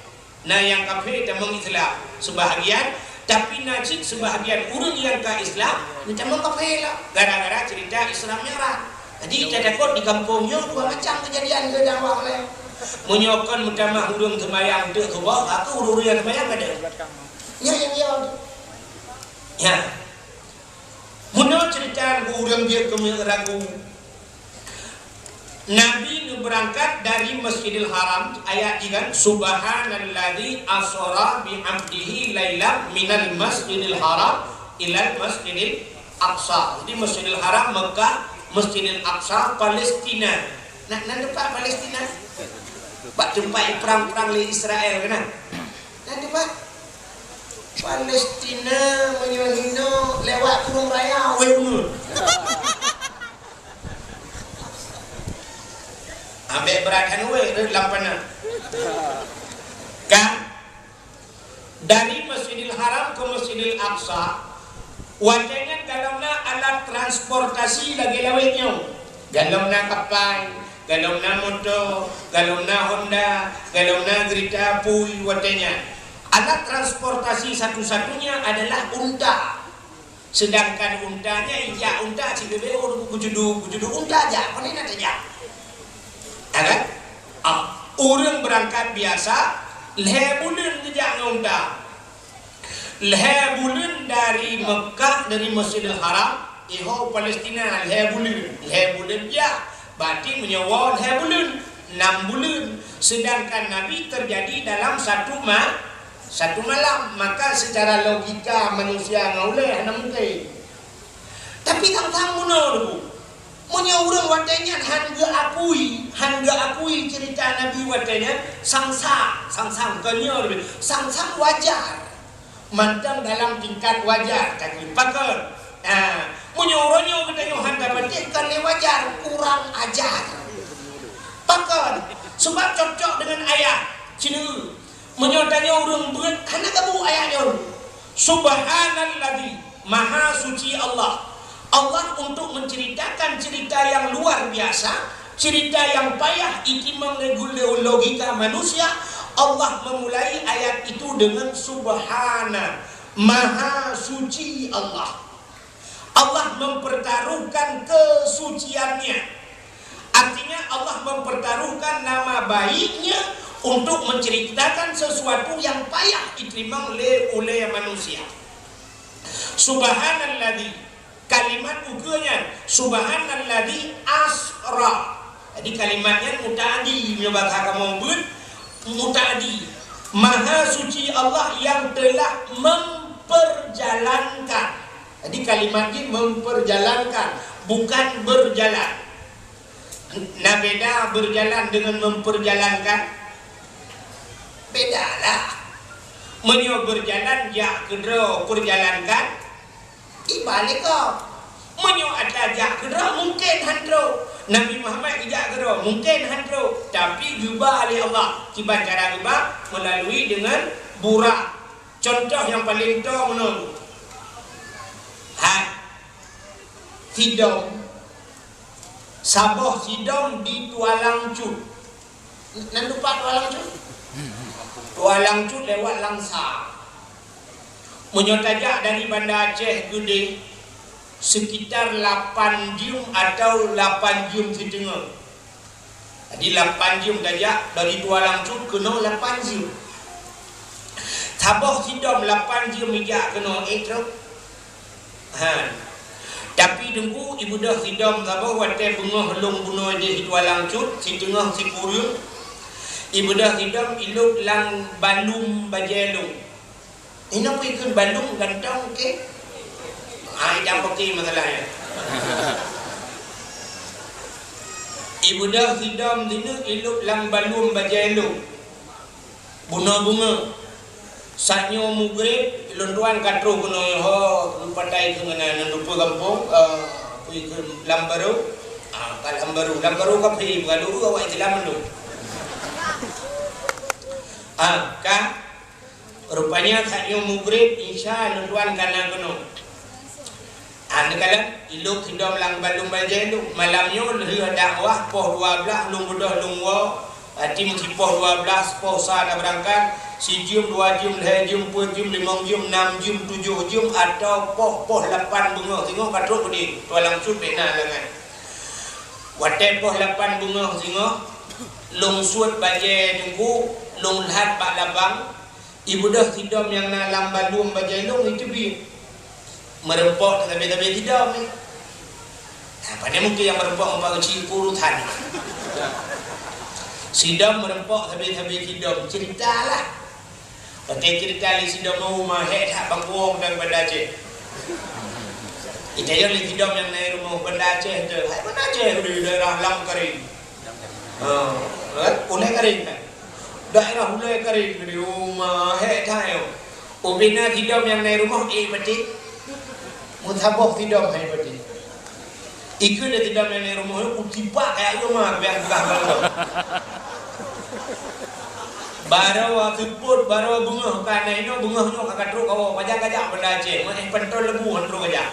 Speaker 1: Nah yang kafe tamang Islam sebahagian, tapi najib sebahagian urang yang ke Islam tamang kafe lah. Gara-gara cerita Isra Mi'raj. Jadi kita takut di kampungnya 2 macam kejadian ke dakwah lain. Menyokon mutamah hurung semayang tu subah, aku hurung yang semayang ada. Ya. Ya. Muna cerita hurung dia ke ragu. Nabi berangkat dari Masjidil Haram ayat 3 Subhanalladzi asra bi 'abdihi lailan minal Masjidil Haram ilal Masjidil Aqsa. Jadi Masjidil Haram Mekah, Masjidil Aqsa Palestina. Nak depan Palestina. Pak jumpai perang-perang di Israel kan? Nak depan Palestina menyuhino lewat gunung raya weun. Ambek beratkan we lampana. Kan dari Masjidil Haram ke Masjidil Aqsa wajahnya dalamnya alat transportasi lagi lawetnya. Dalamnya kapal, dalamnya motor, dalamnya Honda, dalamnya kereta api wajahnya. Alat transportasi satu-satunya adalah unta. Sedangkan untanya ya unta CBB kujudu unta aja, mana nak aja. Kan? Orang berangkat biasa, lebulan kerja unta. Lebulan dari Mekah, dari Masjidil Haram, iho Palestina lebulan ya. Berarti menyewa lebulan 6 bulan. Sedangkan Nabi terjadi dalam satu malam, maka secara logika manusia ngoleh mungkin. Tapi tang dulu. Munya urang watenya hangga akui cerita Nabi watenya sangsang kanya sangsang wajar. Mantang dalam tingkat wajar kan pakar. Munya urangnya katanya hangga berarti kan wajar kurang ajar. Pakar sebab cocok dengan ayat cina menyotanya orang berat karena kamu ayatnya Subhanalladzi maha suci Allah untuk menceritakan cerita yang luar biasa, cerita yang payah itu mengregulasi logika manusia. Allah memulai ayat itu dengan Subhana maha suci Allah mempertaruhkan kesuciannya. Artinya Allah mempertaruhkan nama baiknya untuk menceritakan sesuatu yang payah diterima oleh manusia. Subhanalladzi, kalimat ukurnya Subhanalladzi asra. Jadi kalimatnya mutaaddi, menyebabkan kamu buat mutaaddi. Maha suci Allah yang telah memperjalankan. Jadi kalimatnya memperjalankan, bukan berjalan. Nah beda berjalan dengan memperjalankan. Beda lah. Menyo berjalan ya kedro perjalankan. Ibalik kau. Menyo ada jak kedro mungkin handro. Nabi Muhammad jak kedro mungkin handro. Tapi gubah oleh Allah. Tiba cara gubah melalui dengan burak. Contoh yang paling tua menurut. Hidung. Saboh sidom di Tualang Cut. Nan lupa Tualang Cut? Tualang Cut lewat Langsa. Menyotajak dari Banda Aceh Gede sekitar 8 jam atau 8 jam setengah. Jadi 8 jam tajak dari Tualang Cut kena 8 jam. Saboh sidom 8 jam mijak kena truk. Tapi tunggu ibu dah hidam sabah watai bunga helung bunuh dia Tualang Cut si tengah si kurung. Ibu dah hidam iluk lang balum bajelung. Ini apa ikut balum gantang ke? Yang pakai masalahnya. Ibu dah hidam dina iluk lang balum bajelung. Bunga-bunga. Saatnya mugrib, lontuan katro kena pandai kena lupa kampung, pergi ke Lambaru, Lambaru kapi, bukan dulu awak itu lama tu. Kan, rupanya saatnya mugrib, insya lontuan kena kena. Kalau iluk hidam lang balung baja itu, malamnya leh dakwah poh 12, lung budah lung wa, tim poh 12, poh sah dah berangkat. Si jam, 2 jam, 2 jam, 4 jam, 5 jam, 6 jam, 7 jam atau poh 8 bunga. Tengok katruk ni, Tualang Cut benar lengan. Watai poh 8 bunga tengok. Long suat bajai tunggu, long lahat pak labang. Ibu dah tidam yang na lambalum bajai long itu bi. Merempok tapi tidam ni. Pada mungkin yang merempok membawa cipuru tadi. Sidam merempok tapi tidam. Ceritalah. Pakai cerita li sidam rumah tak bangkuang dan Banda Aceh. Itu yang li sidam yang naik rumah Banda Aceh tu. Hai Banda Aceh di daerah Langkaring. Ulai Karing kan. Daerah Ulai Karing di rumah tak yo. Ubina sidam yang naik rumah berarti mutabok sidam hai berarti. Ikut dia sidam yang naik rumah utipak kayak rumah biar bukan balong. Baru keput, baru bunga kan ini bunga nyo kakak truk kau pajak Banda Aceh, mana pentol lebu handro aja.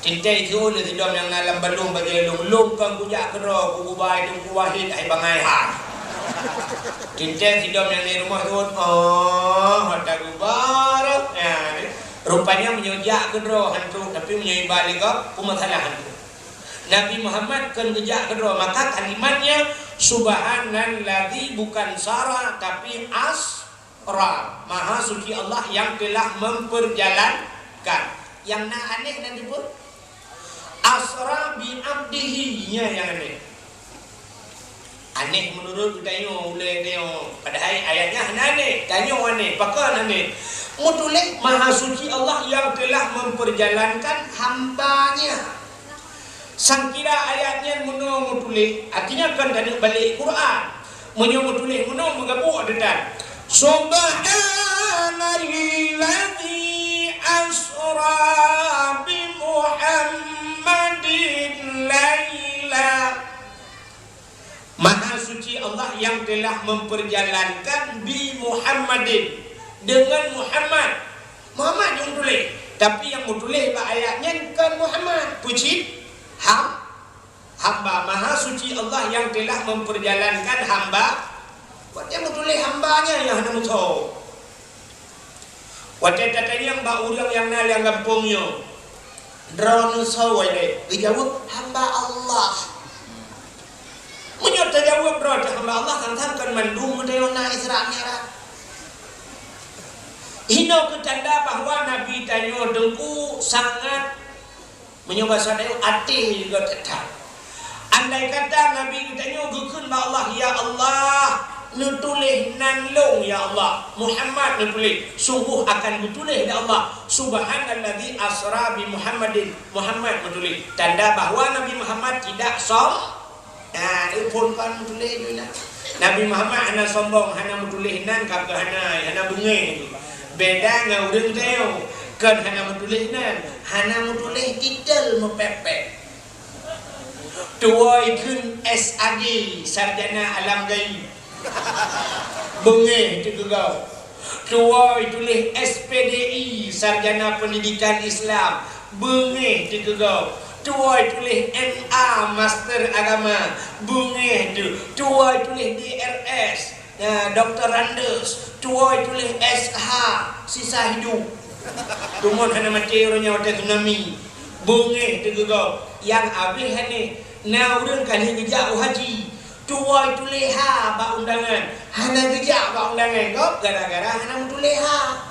Speaker 1: Cinta itu le tidam yang dalam balung bagi lung kan kujak kero ku bai tu ku wahid ai bangai ha. Cinta hidom yang di rumah tu, oh, ada gubar. Ya, rupanya menyojak kedua hantu, tapi menyoi balik ke masalah hantu. Nabi Muhammad kan kejak kedua, maka kalimatnya subhanalladzi bukan sara tapi asra. Maha suci Allah yang telah memperjalankan. Yang nak aneh nanti pun asra bi abdihi-nya yang aneh. Aneh menurut tanya boleh tengok. Padahal ayatnya aneh, tanya aneh, pakai aneh. Mutulih maha suci Allah yang telah memperjalankan hambanya. Sangkira ayatnya muno mutulih, artinya kan dari balik Quran. Munyo mutulih muno menggabuk dedan. Subhanalladzi asra bi Muhammadin laila. Maha suci Allah yang telah memperjalankan bi Muhammadin dengan Muhammad. Muhammad yang tulis, tapi yang tulis ayatnya kan Muhammad. Puji hamba maha suci Allah yang telah memperjalankan hamba. Buat yang tulis hambanya yang hendak tahu. Wadah katanya mbak urang yang nal yang kampungnya. Drone sawai deh. Dijawab hamba Allah. Menyerta jawab bro, hamba Allah kan mandung medayona Isra Mi'raj. Hino ketanda bahwa Nabi tanya dengku sangat menyoba sadeu ati juga tetap. Andai kata Nabi tanya gukun ba Allah, ya Allah, nutulih nan long ya Allah. Muhammad nutulih, sungguh akan nutulih ya Allah. Subhanalladzi asra bi Muhammadin. Muhammad nutulih. Tanda bahwa Nabi Muhammad tidak nah, pun kan mutulih juga. Nabi Muhammad hana sombong, hana mutulih nan kap hana bungai. Beda dengan urang teo, kan hana mutulih nan, hana mutulih titel mepepek. Tuai kun SAG, sarjana alam gaib. Bungai tu kau. Tuai tulis SPDI, sarjana pendidikan Islam. Bungai tu kau. Tuai tulis MA, Master Agama. Bungai tu. Tuai tulis DRS, Dr. Randes. Tuai tulis SH, Sisa Hidup. Tumun hana mati orangnya waktu tsunami. Bungai tu kau. Yang habis ni, na urang kali gejak haji. Tuai tulis ha ba undangan. Hana gejak ba undangan kau gara-gara hana tulis ha.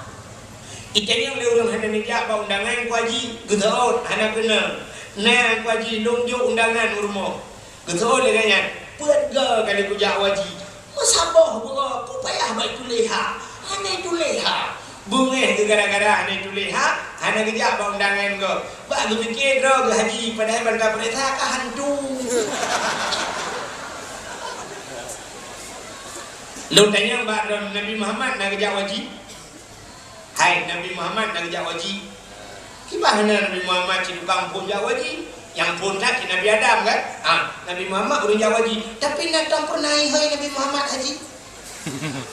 Speaker 1: Itanya oleh orang hana gejak ba undangan ku haji. Gedaut hana kena. Nah, ku haji longjo undangan rumah. Getul le ganyan. Perga kali ku jak haji. Masabah bro, ku payah baik tu leha. Hana tu leha. Bungeh ke gara-gara hana tu leha, hana gejak ba undangan ko. Ba ku fikir ro ke haji padahal bangka perintah ka hantu. Lu tanya mbak Nabi Muhammad nak gejak haji? Hai Nabi Muhammad nak gejak haji. Gimana Nabi Muhammad di kampung Jawaji yang pun tak Nabi Adam kan? Nabi Muhammad urang Jawaji, tapi natang pernah hai Nabi Muhammad haji.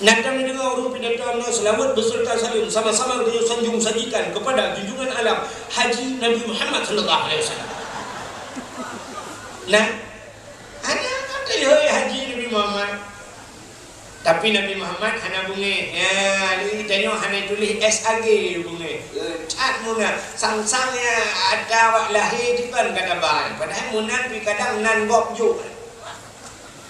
Speaker 1: Natang dengar urang pidato selawat beserta salim sama-sama beliau sanjung sajikan kepada junjungan alam Haji Nabi Muhammad sallallahu alaihi wasallam. Nah, ada kata hai haji Nabi Muhammad. Tapi Nabi Muhammad hana bungai. Ya, ni tanya hana tulis SAG bungai. Cat muna sang-sangnya ada wak lahir dipan kata bahan. Padahal munan pi kadang nan gop juk.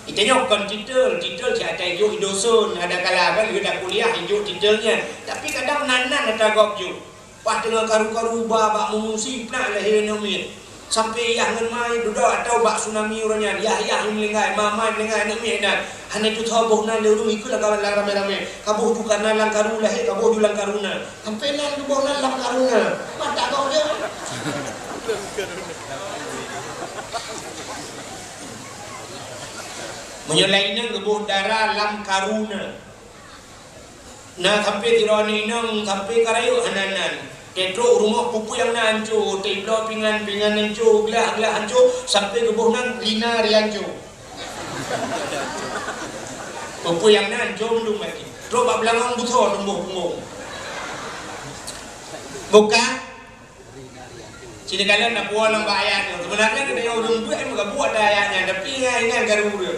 Speaker 1: Itanya kon titel si ada juk dosun, ada kala kan kita kuliah juk titelnya. Tapi kadang nan ada gop juk. Pas tengah karu-karu babak mengungsi nak lahir namanya. Sampai yang ngemai duduk atau bak tsunami orangnya yang melengai mama melengai nak medan hanya tu tahu nan leu ikut lah kawan rame-rame kabuh tu karena lang karuna kabuh dulang karuna sampai nan tu boh nan lang karuna mata kau dia menyelainnya kebuh darah lam karuna nah sampai tirani nang sampai karayu hananan Ketro rumah pupu yang nak hancur, teblo pingan hancur, gelah hancur, sampai ke bawah nan lina hancur. Pupu yang nak hancur belum lagi. Terus bak belangang butuh tumbuh punggung. Bukan? Cina kalian nak buat lambak ayatnya. Sebenarnya kita yang urung duit muka buat dah ayatnya, tapi ingat garu dia.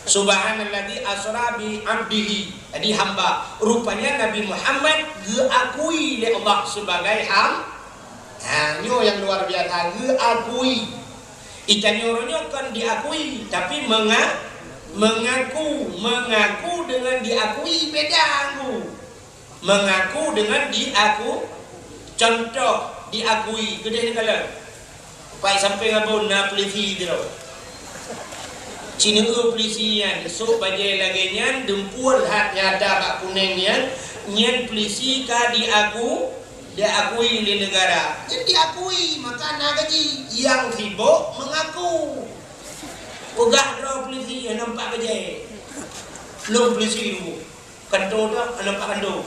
Speaker 1: Subhanalladzi asra bi 'abdihi. Jadi hamba. Rupanya Nabi Muhammad diakui oleh Allah sebagai nyo yang luar biasa, diakui. Ikan nyoronya kan diakui, tapi mengaku dengan diakui beda aku. Mengaku dengan diaku. Contoh diakui gede kala. Pai sampai ngabon na polisi dia. Cina polisian sok bajai lagi nyan dempul hat nyata bak kuning nyan polisi ka diakui di negara. Jadi diakui maka nak gaji yang sibuk mengaku. Pegah draw polisi yang nampak bajai. Belum polisi dulu. Kantor dah nampak kantor.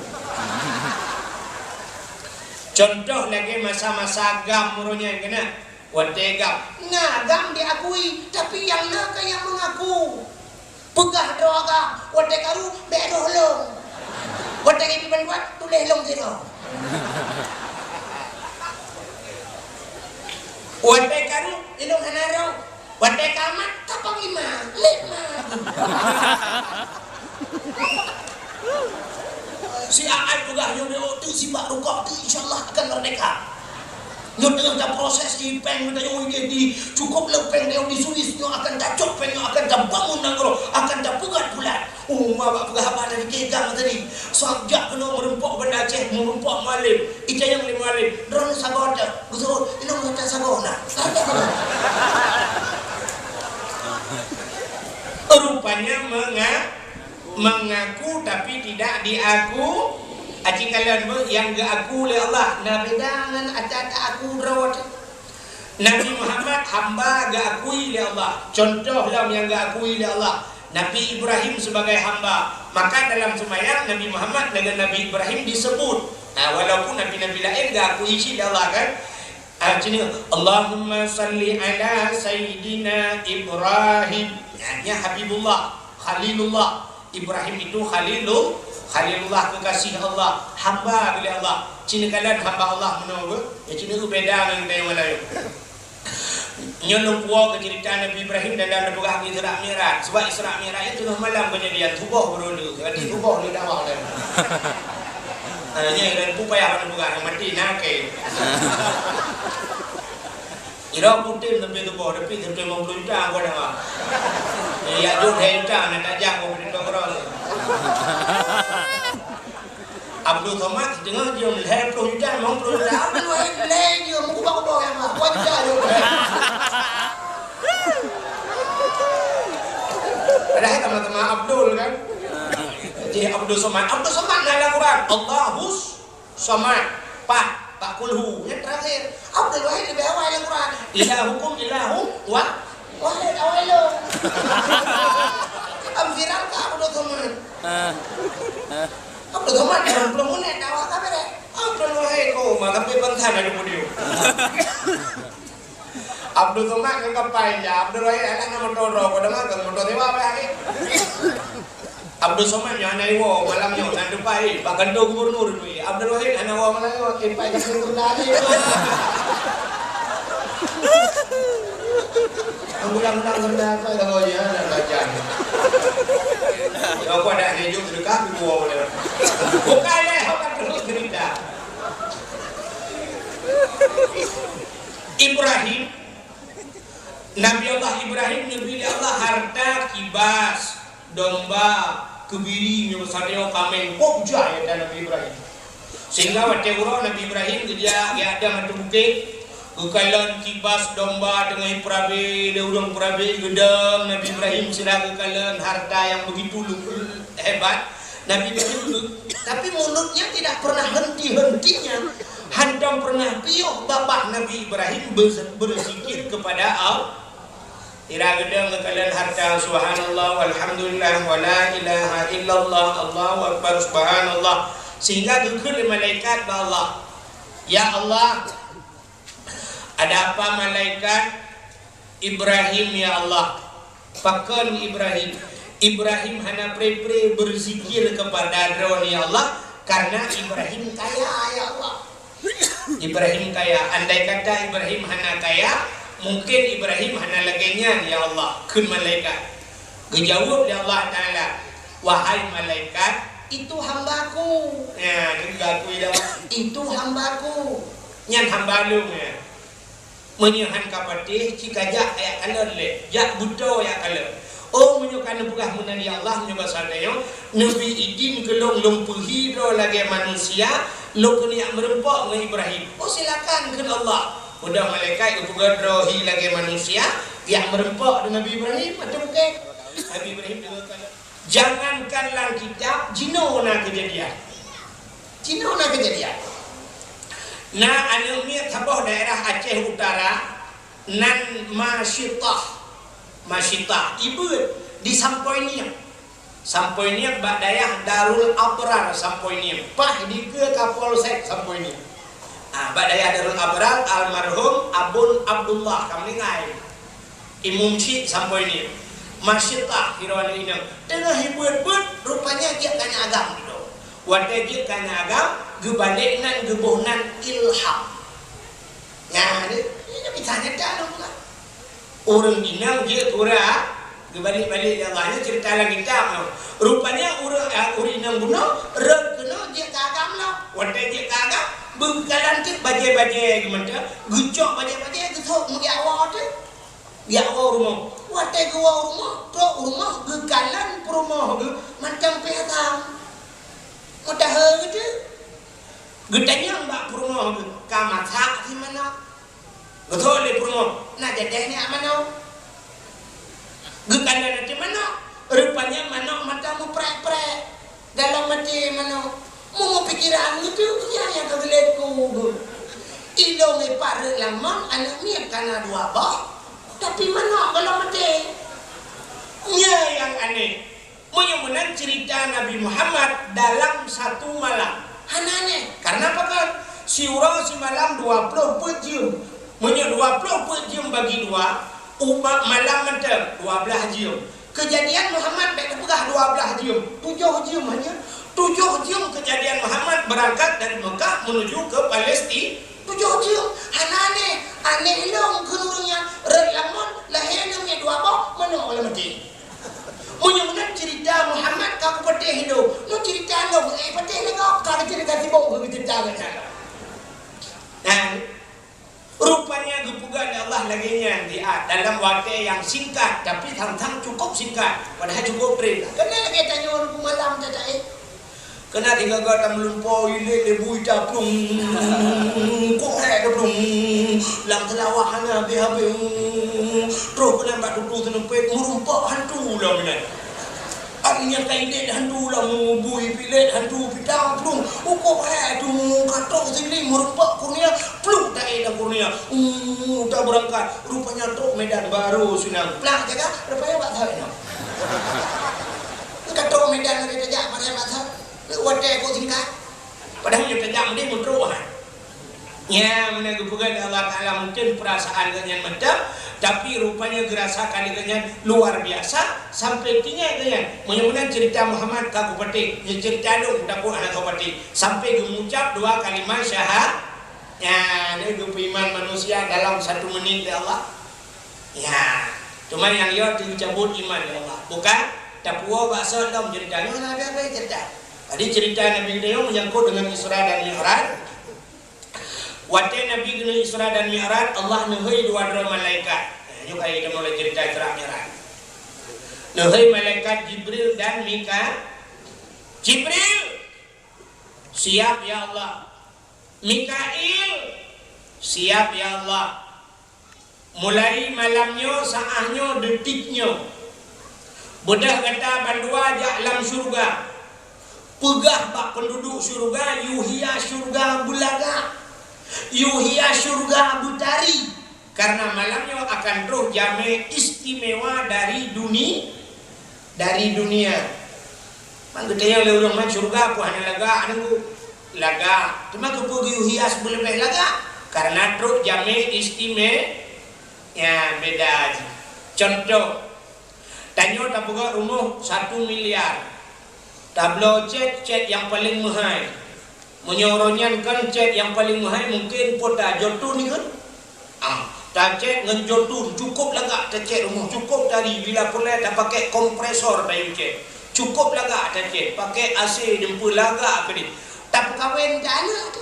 Speaker 1: Contoh lagi masa-masa gam murunya kena. Wate gam. Nah, gam diakui, tapi yang nak yang mengaku. Pegah draw gam. Wate karu beroh long. Wate kipi banduat tulis long zero. Wate karu ilong hanaro. Wate kamat kapang 5. Si Aad juga nyoba tu si Pak Rukok tu insyaallah akan merdeka. Nyo tengah proses ipeng kita yang di cukup lepeng dia di Swiss nyo akan tak copeng nyo akan tak bangun nangro akan tak pegat bulat. Mak pegah apa dari kegang tadi. Sajak kena merempok benda Aceh merempok malim. Ita yang lima malim. Drone sagota. Betul ini mata sagona. Rupanya mengaku tapi tidak diaku. Acing kalian yang gak aku oleh Allah. Nabi dengan tak aku rawat. Nabi Muhammad hamba gak akui oleh Allah. Contoh dalam yang gak akui oleh Allah. Nabi Ibrahim sebagai hamba. Maka dalam sembahyang Nabi Muhammad dengan Nabi Ibrahim disebut. Walaupun Nabi-Nabi lain gak akui oleh Allah kan. Allahumma salli ala Sayyidina Ibrahim. Ya Habibullah, Khalilullah. Ibrahim itu Khalilullah kekasih Allah, hamba oleh Allah. Cina kalian hamba Allah menunggu. Ya cina itu beda dengan yang mana. Nyolong puak ke cerita Nabi Ibrahim dan dalam pegah Isra Mi'raj. Sebab Isra Mi'raj itu tengah malam kejadian tubuh berulu. Jadi tubuh ni dakwah dia. Nya dan pupaya pada pegah mati nake. Ira putih sampai tubuh tapi sampai 50 juta aku dah. Ya jauh hentak nak tajak aku di tokron. Abdul Somad tengah dia melihat 10 juta, 50 juta. Abdul leh dia mengubah-ubah yang apa? Wajah dia. Padahal teman-teman Abdul kan. Jadi Abdul Somad dalam Quran. Allahus Somad. Pak kulhu yang terakhir. Abdul Wahid lebih awal dalam Quran. Ilahukum ilahum wahid awalum. Amfiran ka Abdul Somad. Abdul Somad belum menit awak kabar. Abdul Wahid tapi bantah ada video. Abdul Somad kan kapai ya. Abdul Wahid anak nama Toro pada makan motor dewa apa lagi. Abdul Somad yang anak iwo malamnya nak depai bahkan do gubernur ni. Abdul Wahid anak iwo malamnya tempai ke Sunda ni. Ulang-ulang Sunda apa kalau dia nak belajar. Aku ada hidup dekat gua boleh. Bukan leh orang terus cerita. Ibrahim Nabi Allah Ibrahim nyebili Allah harta kibas domba kebiri misalnya kamen pokja ya Nabi Ibrahim sehingga waktu urang Nabi Ibrahim dia ada mata bukit kekalan kibas domba dengan perabe dia urang perabe gedang Nabi Ibrahim sudah kekalan harta yang begitu hebat Nabi Ibrahim tapi mulutnya tidak pernah henti-hentinya hantam pernah piuh bapak Nabi Ibrahim berzikir kepada Allah. Ira gedang kekalian harta subhanallah walhamdulillah wala ilaha illallah Allahu akbar subhanallah sehingga dukul malaikat Allah. Ya Allah, ada apa malaikat Ibrahim ya Allah? Pakon Ibrahim hana pre-pre berzikir kepada drone ya Allah karena Ibrahim kaya ya Allah. Ibrahim kaya, andai kata Ibrahim hana kaya mungkin Ibrahim hana laganya ya Allah kun malaikat. Dijawab oleh Allah Ta'ala, wahai malaikat, itu hambaku. Ya, juga aku itu hambaku. Nyan hamba lu ya. Menyahan kapatih jika jak ayak kalon le, jak buto ayak kalon. Oh menyukan pugah menani Allah menyoba sadayo Nabi idin kelong lumpuhi do lagi manusia lo kena yang merempak dengan Ibrahim. Oh silakan ke Allah. Udah malaikat pugah drohi lagi manusia yang merempak dengan Nabi Ibrahim atau bukan? Nabi Ibrahim jangankanlah kitab jinona kejadian. Jinona kejadian. Nah anu ni tabah daerah Aceh Utara nan Masyitah ibu di Sampoiniam bak dayah Darul Abrar Sampoiniam pah di ke Kapolsek Sampoiniam bak dayah Darul Abrar almarhum Abun Abdullah kami ngai Imum Syed Sampoiniam Masyitah hirwan ini tengah hibut-but rupanya dia kanya agam gitu wadah dia kanya agam gebalik nan gebuhnan ilham ya ini bitanya dah lah orang inang dia kurang gebalik-balik Allah cerita lagi tak no. Rupanya orang inang bunuh rek kena dia kagam no wadah dia kagam bengkalan ke baje-baje gimana gucok baje-baje getok mu dia awak tu dia awak rumah wadah gua rumah tok rumah gekalan rumah tu macam petam mudah gitu gedanya mbak rumah tu kamar hak di mana betul le rumah nak jadahnya mana gekalan di mana rupanya mana matamu prek-prek dalam mati mana mau pikiran itu yang kegeletku ilong ipar lamang anak ni karena dua bah tapi mana kalau mati nya yang aneh menyebutkan cerita Nabi Muhammad dalam satu malam aneh karena apa kan si malam 20 jam punya 20 jam bagi dua umat malam mentah 12 jam kejadian Muhammad dah pegah 12 jam 7 jam hanya 7 jam kejadian Muhammad berangkat dari Mekah menuju ke Palestina 7 jam aneh long keluarnya relamun lahirnya punya dua bak mana oleh mati menyebutkan cerita Muhammad kau petih hidup lu cerita lo petih ni kau cerita tibuk cerita kan nah rupanya gepugan Allah laginya dia dalam waktu yang singkat tapi tang cukup singkat padahal cukup beri kena lagi tanya orang malam tak kena tinggal kata melumpau ile lebu itaplung kok ada plung lam telawah hana habis terus kena mbak tutu tenepek merumpak hantu lah benar artinya kaide hantu lah bui pilet hantu pitang plung kok ada tu katok sini merumpak kurnia plung tak ada kurnia tak berangkat rupanya truk Medan baru sunang plak jaga rupanya bak tahu no katok Medan ada tajak pada bak tahu wadah kau singkat padahal dia tajam dia menteruhan ya mana kebukan Allah Ta'ala mungkin perasaan dengan mendam tapi rupanya gerasakan dengan luar biasa sampai tinggal dengan menyebutkan cerita Muhammad kaku petik cerita lu dapur anak kau petik sampai mengucap 2 kalimat syahadat ya dia iman manusia dalam 1 menit ya Allah ya cuma yang dia dicabut iman ya Allah bukan tak puas bahasa dalam ceritanya mana ada cerita. Tadi cerita Nabi Ibrahim menyangkut dengan Isra dan Mi'raj. Waktu Nabi kena Isra dan Mi'raj, Allah nuhai 2 malaikat. Ini kali kita mulai cerita Isra Mi'raj. Nuhai malaikat Jibril dan Mika. Jibril, siap ya Allah. Mikail, siap ya Allah. Mulai malamnya, saahnya, detiknya. Budak kata bandua ajak alam syurga. Pegah bak penduduk syurga yuhia syurga bulaga yuhia syurga butari karena malamnya akan roh jame istimewa dari dunia manggutnya oleh orang syurga aku hanya laga cuma kepugi yuhia sebelum laga karena roh jame istimewa ya beda aja contoh tanya tak buka rumah 1 miliar tablo chat yang paling mahal menyoronyan kan chat yang paling mahal mungkin pota jodoh ni kan Tacek ngenjotun cukup lagak tacek rumah, cukup tadi bila pula dah pakai kompresor tayu cek. Cukup lagak tacek, pakai AC jemput lagak ke dia. Tak berkahwin ke anak tu.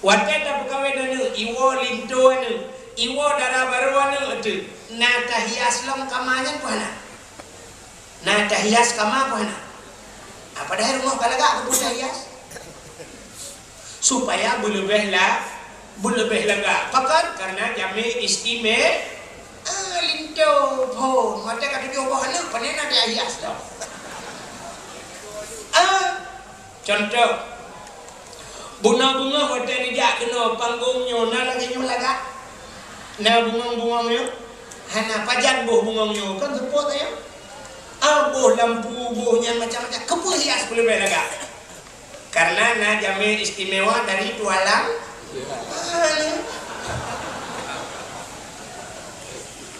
Speaker 1: Wadah tak berkahwin anu, iwo linto anu, iwo darah baru anu tu. Na tahias long kamanya puana. Na tahias kama puana. Apa dah rumah kalagak ke tahias? Supaya berlebih lega. Pakat karena jami istimewa linto pun mata kata dia ubah anak panen ada hias dah. Contoh bunga-bunga hotel ni jak kena panggungnya na lagi nyo laga. Na bunga-bunganya hana pajan buh bunganya kan sepot ayo. Buh lampu buhnya macam-macam kepu hias berlebih lega. Karena na jami istimewa dari tualang.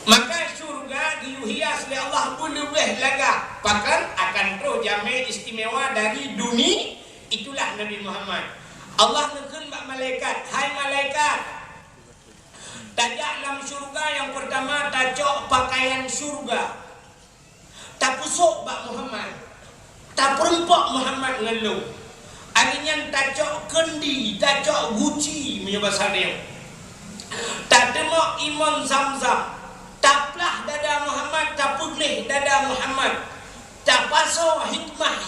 Speaker 1: Maka surga dihias oleh Allah pun lebih lega. Bahkan akan terus jami istimewa dari dunia. Itulah Nabi Muhammad. Allah neken bak malaikat, hai malaikat, tajak dalam surga yang pertama tajak pakaian surga. Tak pusuk bak Muhammad, tak perempak Muhammad ngeluh. Akhirnya tajak kendi, tajak guci menyebab dia. Tak demak iman Zamzam, taplah dada Muhammad, tak pulih dada Muhammad, tak pasau hikmah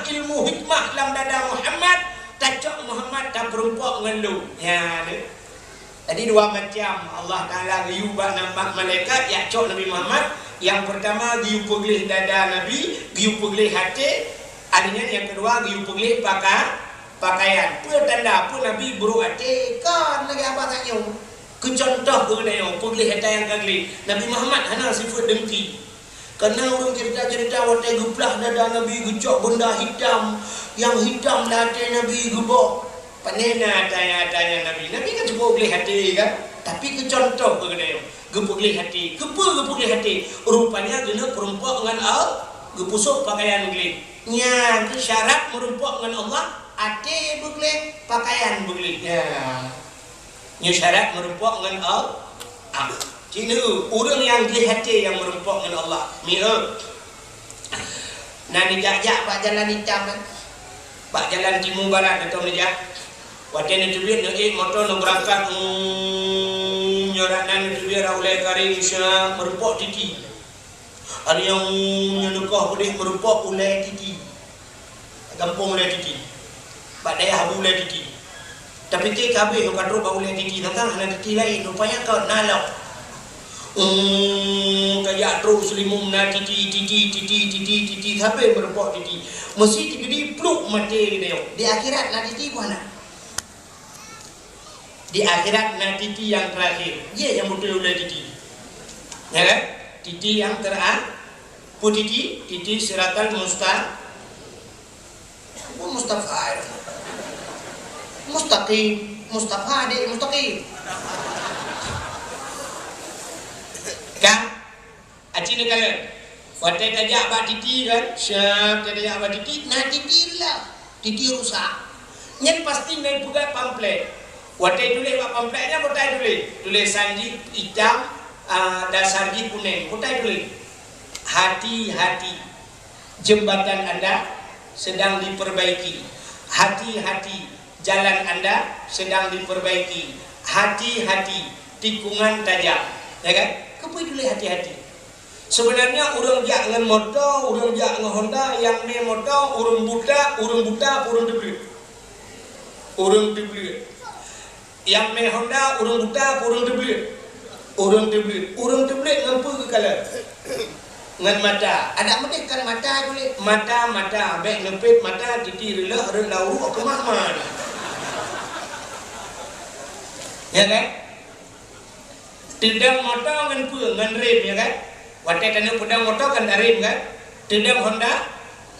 Speaker 1: ilmu hikmah dalam dada Muhammad, tajak Muhammad tak perempak ngeluh. Ya, tadi dua macam Allah Taala giubah nampak malaikat ya cok Nabi Muhammad. Yang pertama giu pulih dada Nabi, giu pulih hati. Adanya yang kedua giu pulih pakaian. Pun tanda pun Nabi buru hati kan lagi apa tanya. Kecontoh ke dia pulih hati yang kagli. Nabi Muhammad hana sifat dengki. Karena orang cerita-cerita waktu geplah dada Nabi gecok benda hitam. Yang hitam hati Nabi gebok. Panena tanya Nabi. Nabi kan cuba pulih hati kan. Tapi kecontoh ke dia. Gepulih hati. Gepulih hati. Rupanya kena perempuan dengan gepusuk pakaian geli. Nya syarat merumpak dengan Allah ate boleh pakaian boleh ya. Nya syarat merumpak dengan Allah. Cina orang yang di hati yang merumpak dengan Allah. Mira. Nah dijak-jak pak jalan hitam kan. Pak jalan timur barat atau dijak. Waktu ni tubir nak motor nak berangkat nyoranan tubir oleh karim syah merumpak titi. Ada yang menyedekah boleh merupak ulai titi. Kampung ulai titi. Pak daya habu ulai titi. Tapi ke kabeh yang kata bau ulai titi tentang hana titi lain rupanya kau nalak. Kayak terus limum na titi sampai merupak titi. Mesti digedi pluk mati dia. Di akhirat na titi mana? Di akhirat na titi yang terakhir. Dia yang betul ulai titi. Ya kan? Titi yang terakhir. Titi siratal mustaqim. Kan? Aci ni kalau waktu tajak bak titi kan, syab tajak bak titi, nah titi lah, titi rusak. Nyen pasti naik juga pamflet. Waktu tulis bak pamfletnya botai tulis sanji hitam, dasarji kuning, botai tulis. Hati-hati, jembatan Anda sedang diperbaiki. Hati-hati, jalan Anda sedang diperbaiki. Hati-hati, tikungan tajam. Ya kan? Kepuih dulu hati-hati. Sebenarnya orang jak dengan motor, orang jak dengan Honda, yang ni motor, orang buta, orang dibeli. Orang dibeli. Yang ni Honda, orang buta, orang dibeli. Orang dibeli ngampu ke kalah. Ngan mata, ada medekan mata boleh. Mata, baik ngepit mata, titi relah ke mana? Ya kan? Tendang motor ngan pu, ngan rem ya kan? Waktu tanda pedang motor kan rem kan? Tendang Honda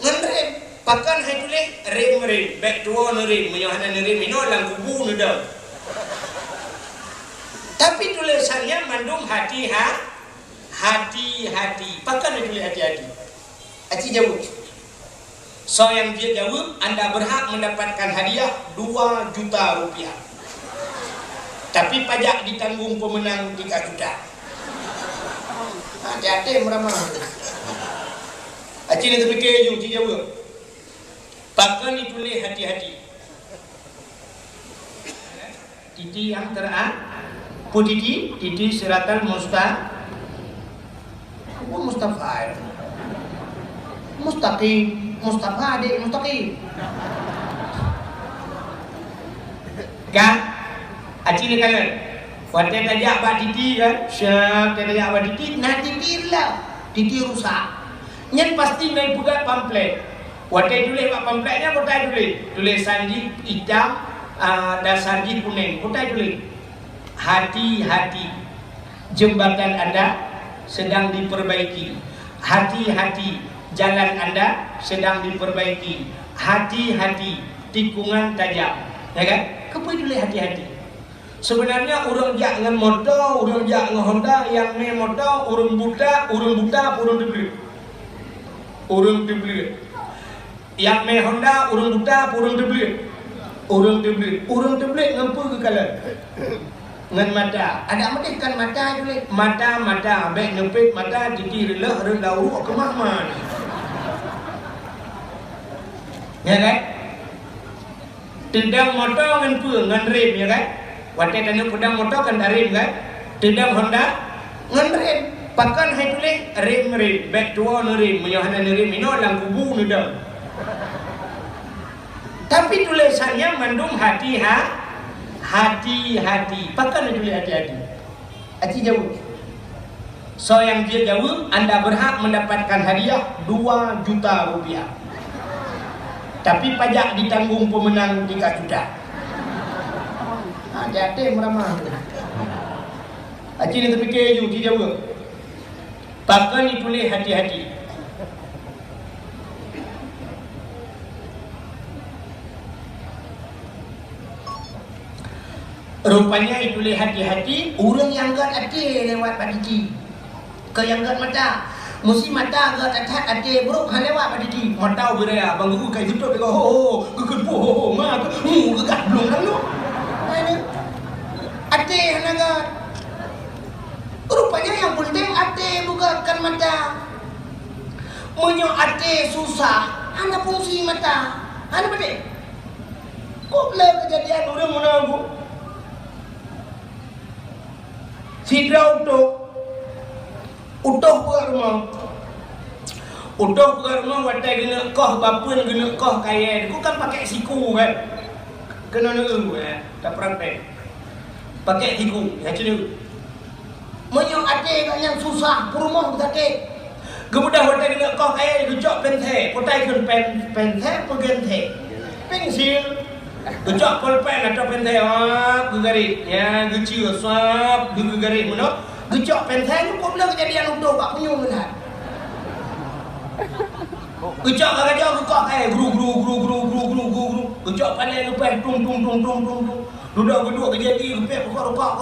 Speaker 1: ngan rem. Pakan hai tulis rem, baik tua rem, menyohana rem ino lang kubu nudam. Tapi tulisannya mandung hati-hati. Pakai dia tulis hati-hati. Aci jawab. So yang dia jawab, Anda berhak mendapatkan hadiah 2 juta rupiah. Tapi pajak ditanggung pemenang 3 juta. Hati-hati meramah. Acik ni terfikir you, cik Jawa. Bahkan ditulis hati-hati. Titi yang Putiti, titi siratal Mustafa adik mustaqim. Kan? Acik ni kan? Waktu tajak bak titi kan? Syak tajak bak titi, nah titi lah. Titi rusak. Nyen pasti naik buka pamflet. Waktu tulis bak pamfletnya kotai tulis sanji hitam dan sanji kuning. Kotai tulis hati-hati, jembatan Anda sedang diperbaiki. Hati-hati, jalan Anda sedang diperbaiki. Hati-hati, tikungan tajam. Ya kan? Kenapa tulis hati-hati? Sebenarnya orang jak dengan motor, orang jak dengan Honda, yang main motor, orang buta, orang dibeli. Orang dibeli. Yang main Honda, orang buta, orang dibeli. Orang dibeli ngapa ke kalah? Ngan mata. Ada apa kan mata dulu? Mata, baik ngepit mata, titi relah, rendau ke mana? Ya kan? Tendang motor ngan pun ngan rem ya kan? Waktu tanya pedang motor kan rem kan? Tendang Honda ngan rem. Pakan hai tulis rem, baik tua rem, menyohana rem ini lang kubu ni dah. Tapi tulisannya mandum hati-hati. Pakan tulis hati-hati. Acik jawab. So yang dia jawab, Anda berhak mendapatkan hadiah 2 juta rupiah. Tapi pajak ditanggung pemenang 3 juta. Hati-hati meramah. Acik ni terfikir you, cik jawab. Pakan ditulis hati-hati. Rupanya ditulis hati-hati, orang yang gat hati lewat badiki. Ke yang gat mata. Mesti mata gat hati buruk han lewat badiki. Mata berea bang guru kai tutup ko ho gugud ho ma gat belum kan lu. Mana? Hati han gat. Rupanya yang penting hati bukan mata. Menyo hati susah, hana fungsi mata. Hana betul. Kok lah kejadian orang menanggu. Sidra utuh rumah watai gena koh bapun gena koh kaya ku kan pakai siku kan kena tak praktek pakai siku ya cini menyo ade kan yang susah rumah sakit kemudian watai gena koh kaya gejok penthe potai kan penthe pegenthe pensil gejok polpen atau penthe gugari ya gecil swap gugari menok gejok penthe tu kok bila kejadian utuh bak punyung kan gejok gajah kok gru gejok pandai lepas tung duduk kejadian lepas rokok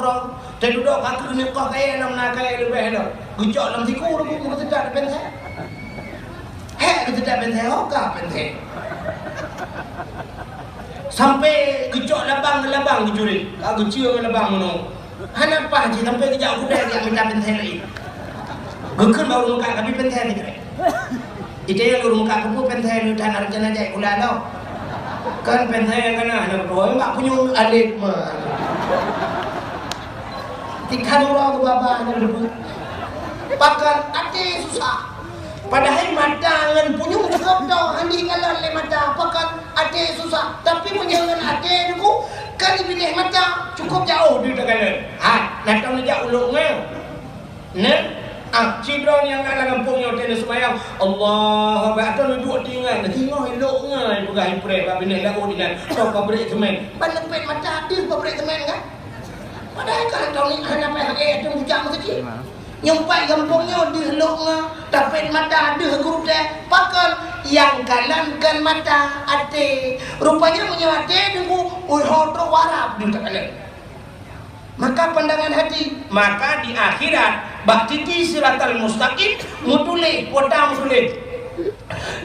Speaker 1: dan duduk kaki ni kok kaya nak kaya lepas dah gejok dalam siku tu pun sedap penthe sedap penthe ka penthe sampai gejok labang kecuri kecil labang mono hana apa je sampai kejak aku dah dia minta penthe lagi gekun baru muka tapi penthe ni kere ite yang baru muka aku penthe ni dan arjana jai kula dah kan penthe yang kana nak boy mak punya alik mah tikhan orang tu baba nak debu pakan ate susah padahal mata ngan punyung cukup dah handi kalah le mata pakan ate susah tapi menjangan ate tu kan pilih mata cukup jauh dia tak kalah datang dia ulung cidron yang nak kampungnya hotel semayang Allah Akbar duduk tinggal tengok elok ngai pegang ipre ba bini lagu dinan kau pabrik semen banlepet mata dia pabrik semen kan padahal kan tahun ni hana PHE tu bujang sikit nyumpai kampungnya di elok ngai tapi mata dia guru teh pakan yang kalankan mata ate rupanya punya ate tunggu hodro warap dia tak kalah maka pandangan hati maka di akhirat baktiti siratal mustaqim mutule kota mutule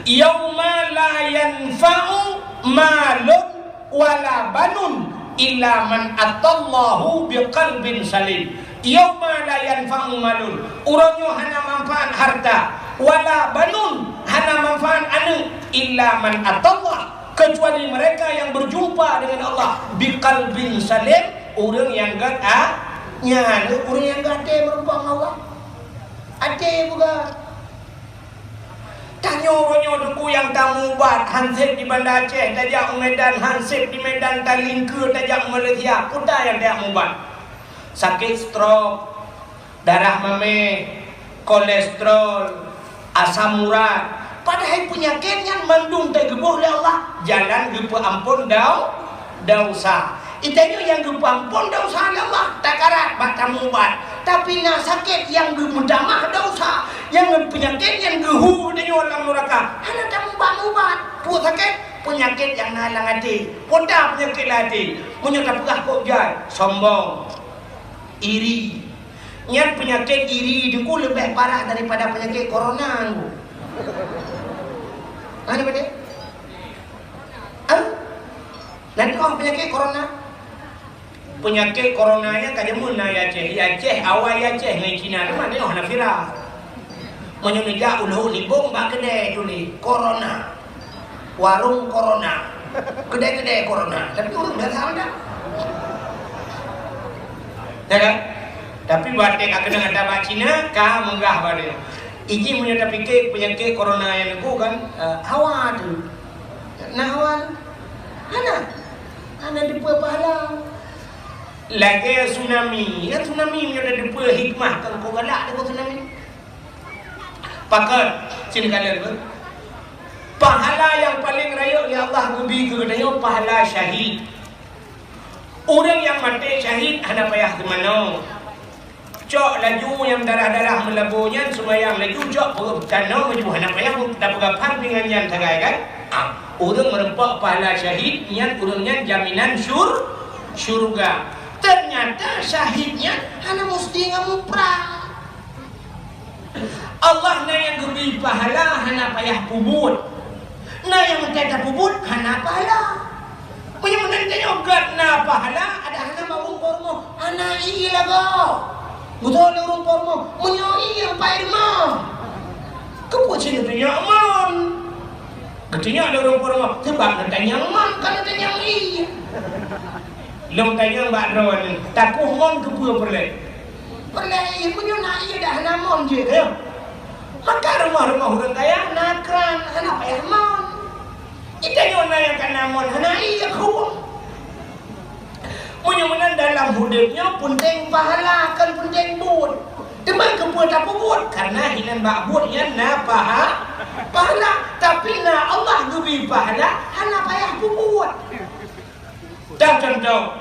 Speaker 1: yauma la yanfa'u malun wala banun illa man atallahu biqalbin salim. Yauma la yanfa'u malun, urangnya hana manfaat harta, wala banun, hana manfaat anu, illa man atallah, kecuali mereka yang berjumpa dengan Allah biqalbin salim, orang yang gak orang yang gak ada merupakan Allah. Ada bukan? Tanya orangnya duku yang tamu buat Hansip di Banda Aceh, tajak Medan Hansip di Medan Talingke, tajak Malaysia, kuda yang dia buat. Sakit stroke, darah mame, kolesterol, asam urat, padahal penyakit yang mandung tergebuh oleh Allah, jalan gepa ampun dosa. Itanya yang gepa ampun dosa oleh Allah, takarat batamu buat. Tapi nak sakit yang gemudamah dosa, yang penyakit yang gehu dengan orang neraka, hanya tamu buat. Puak sakit, penyakit yang nalang hati, poda penyakit hati, menyata pegah kok jai, sombong, iri. Yang penyakit iri itu lebih parah daripada penyakit corona. Mana betul? Nanti penyakit corona. Penyakit coronanya kaje mun na Aceh. Aceh awal Aceh ngai Cina tu mana orang viral. Menyeja uluh ni bom bak kedai tu ni corona. Warung corona. Kedai-kedai corona. Tapi orang dah tahu dah. Ya kan? Tapi buat dek kena ada bak Cina ka menggah bade. Iki punya tak fikir penyakit corona yang aku kan hawa tu. Nah hawa. Ana di pahala. Lagi tsunami, ya tsunami punya ada depa hikmah kan kau galak depa tsunami. Pakat sini kalian ber. Pahala yang paling raya ya Allah gubi ke dia pahala syahid. Orang yang mati syahid ada payah ke mana? Cok laju yang darah-darah melabuhnya sembahyang laju cok perut tanah maju hana payah tak pegapan dengan yang tagai kan? Orang merempak pahala syahid yang orangnya jaminan syurga. Ternyata syahidnya hanya mesti ngamupra. Allah na yang beri pahala hanya payah pubut. Na yang tidak pubut hanya pahala. Punya menentanya ogat na pahala ada hanya mawung kormo. Hanya iya kau. Betul orang kormo menyoi yang payah mah. Kepuasan itu nyaman. Katanya ada orang kormo sebab nanti nyaman kan nanti nyaman iya. Long tanya mbak Ron, takuh mon ke pura perlek. Perlek punya nak ia dah namon je ke? Maka rumah-rumah orang kaya nakran, anak payah mon. Ita nyona yang kan namon, anak ia kau. Punya dalam hidupnya penting pahala kan penting bud. Teman ke pura tak bud karena hinan mbak bud yang na pahala. Tapi na Allah gubi pahala, anak payah bud. Dan contoh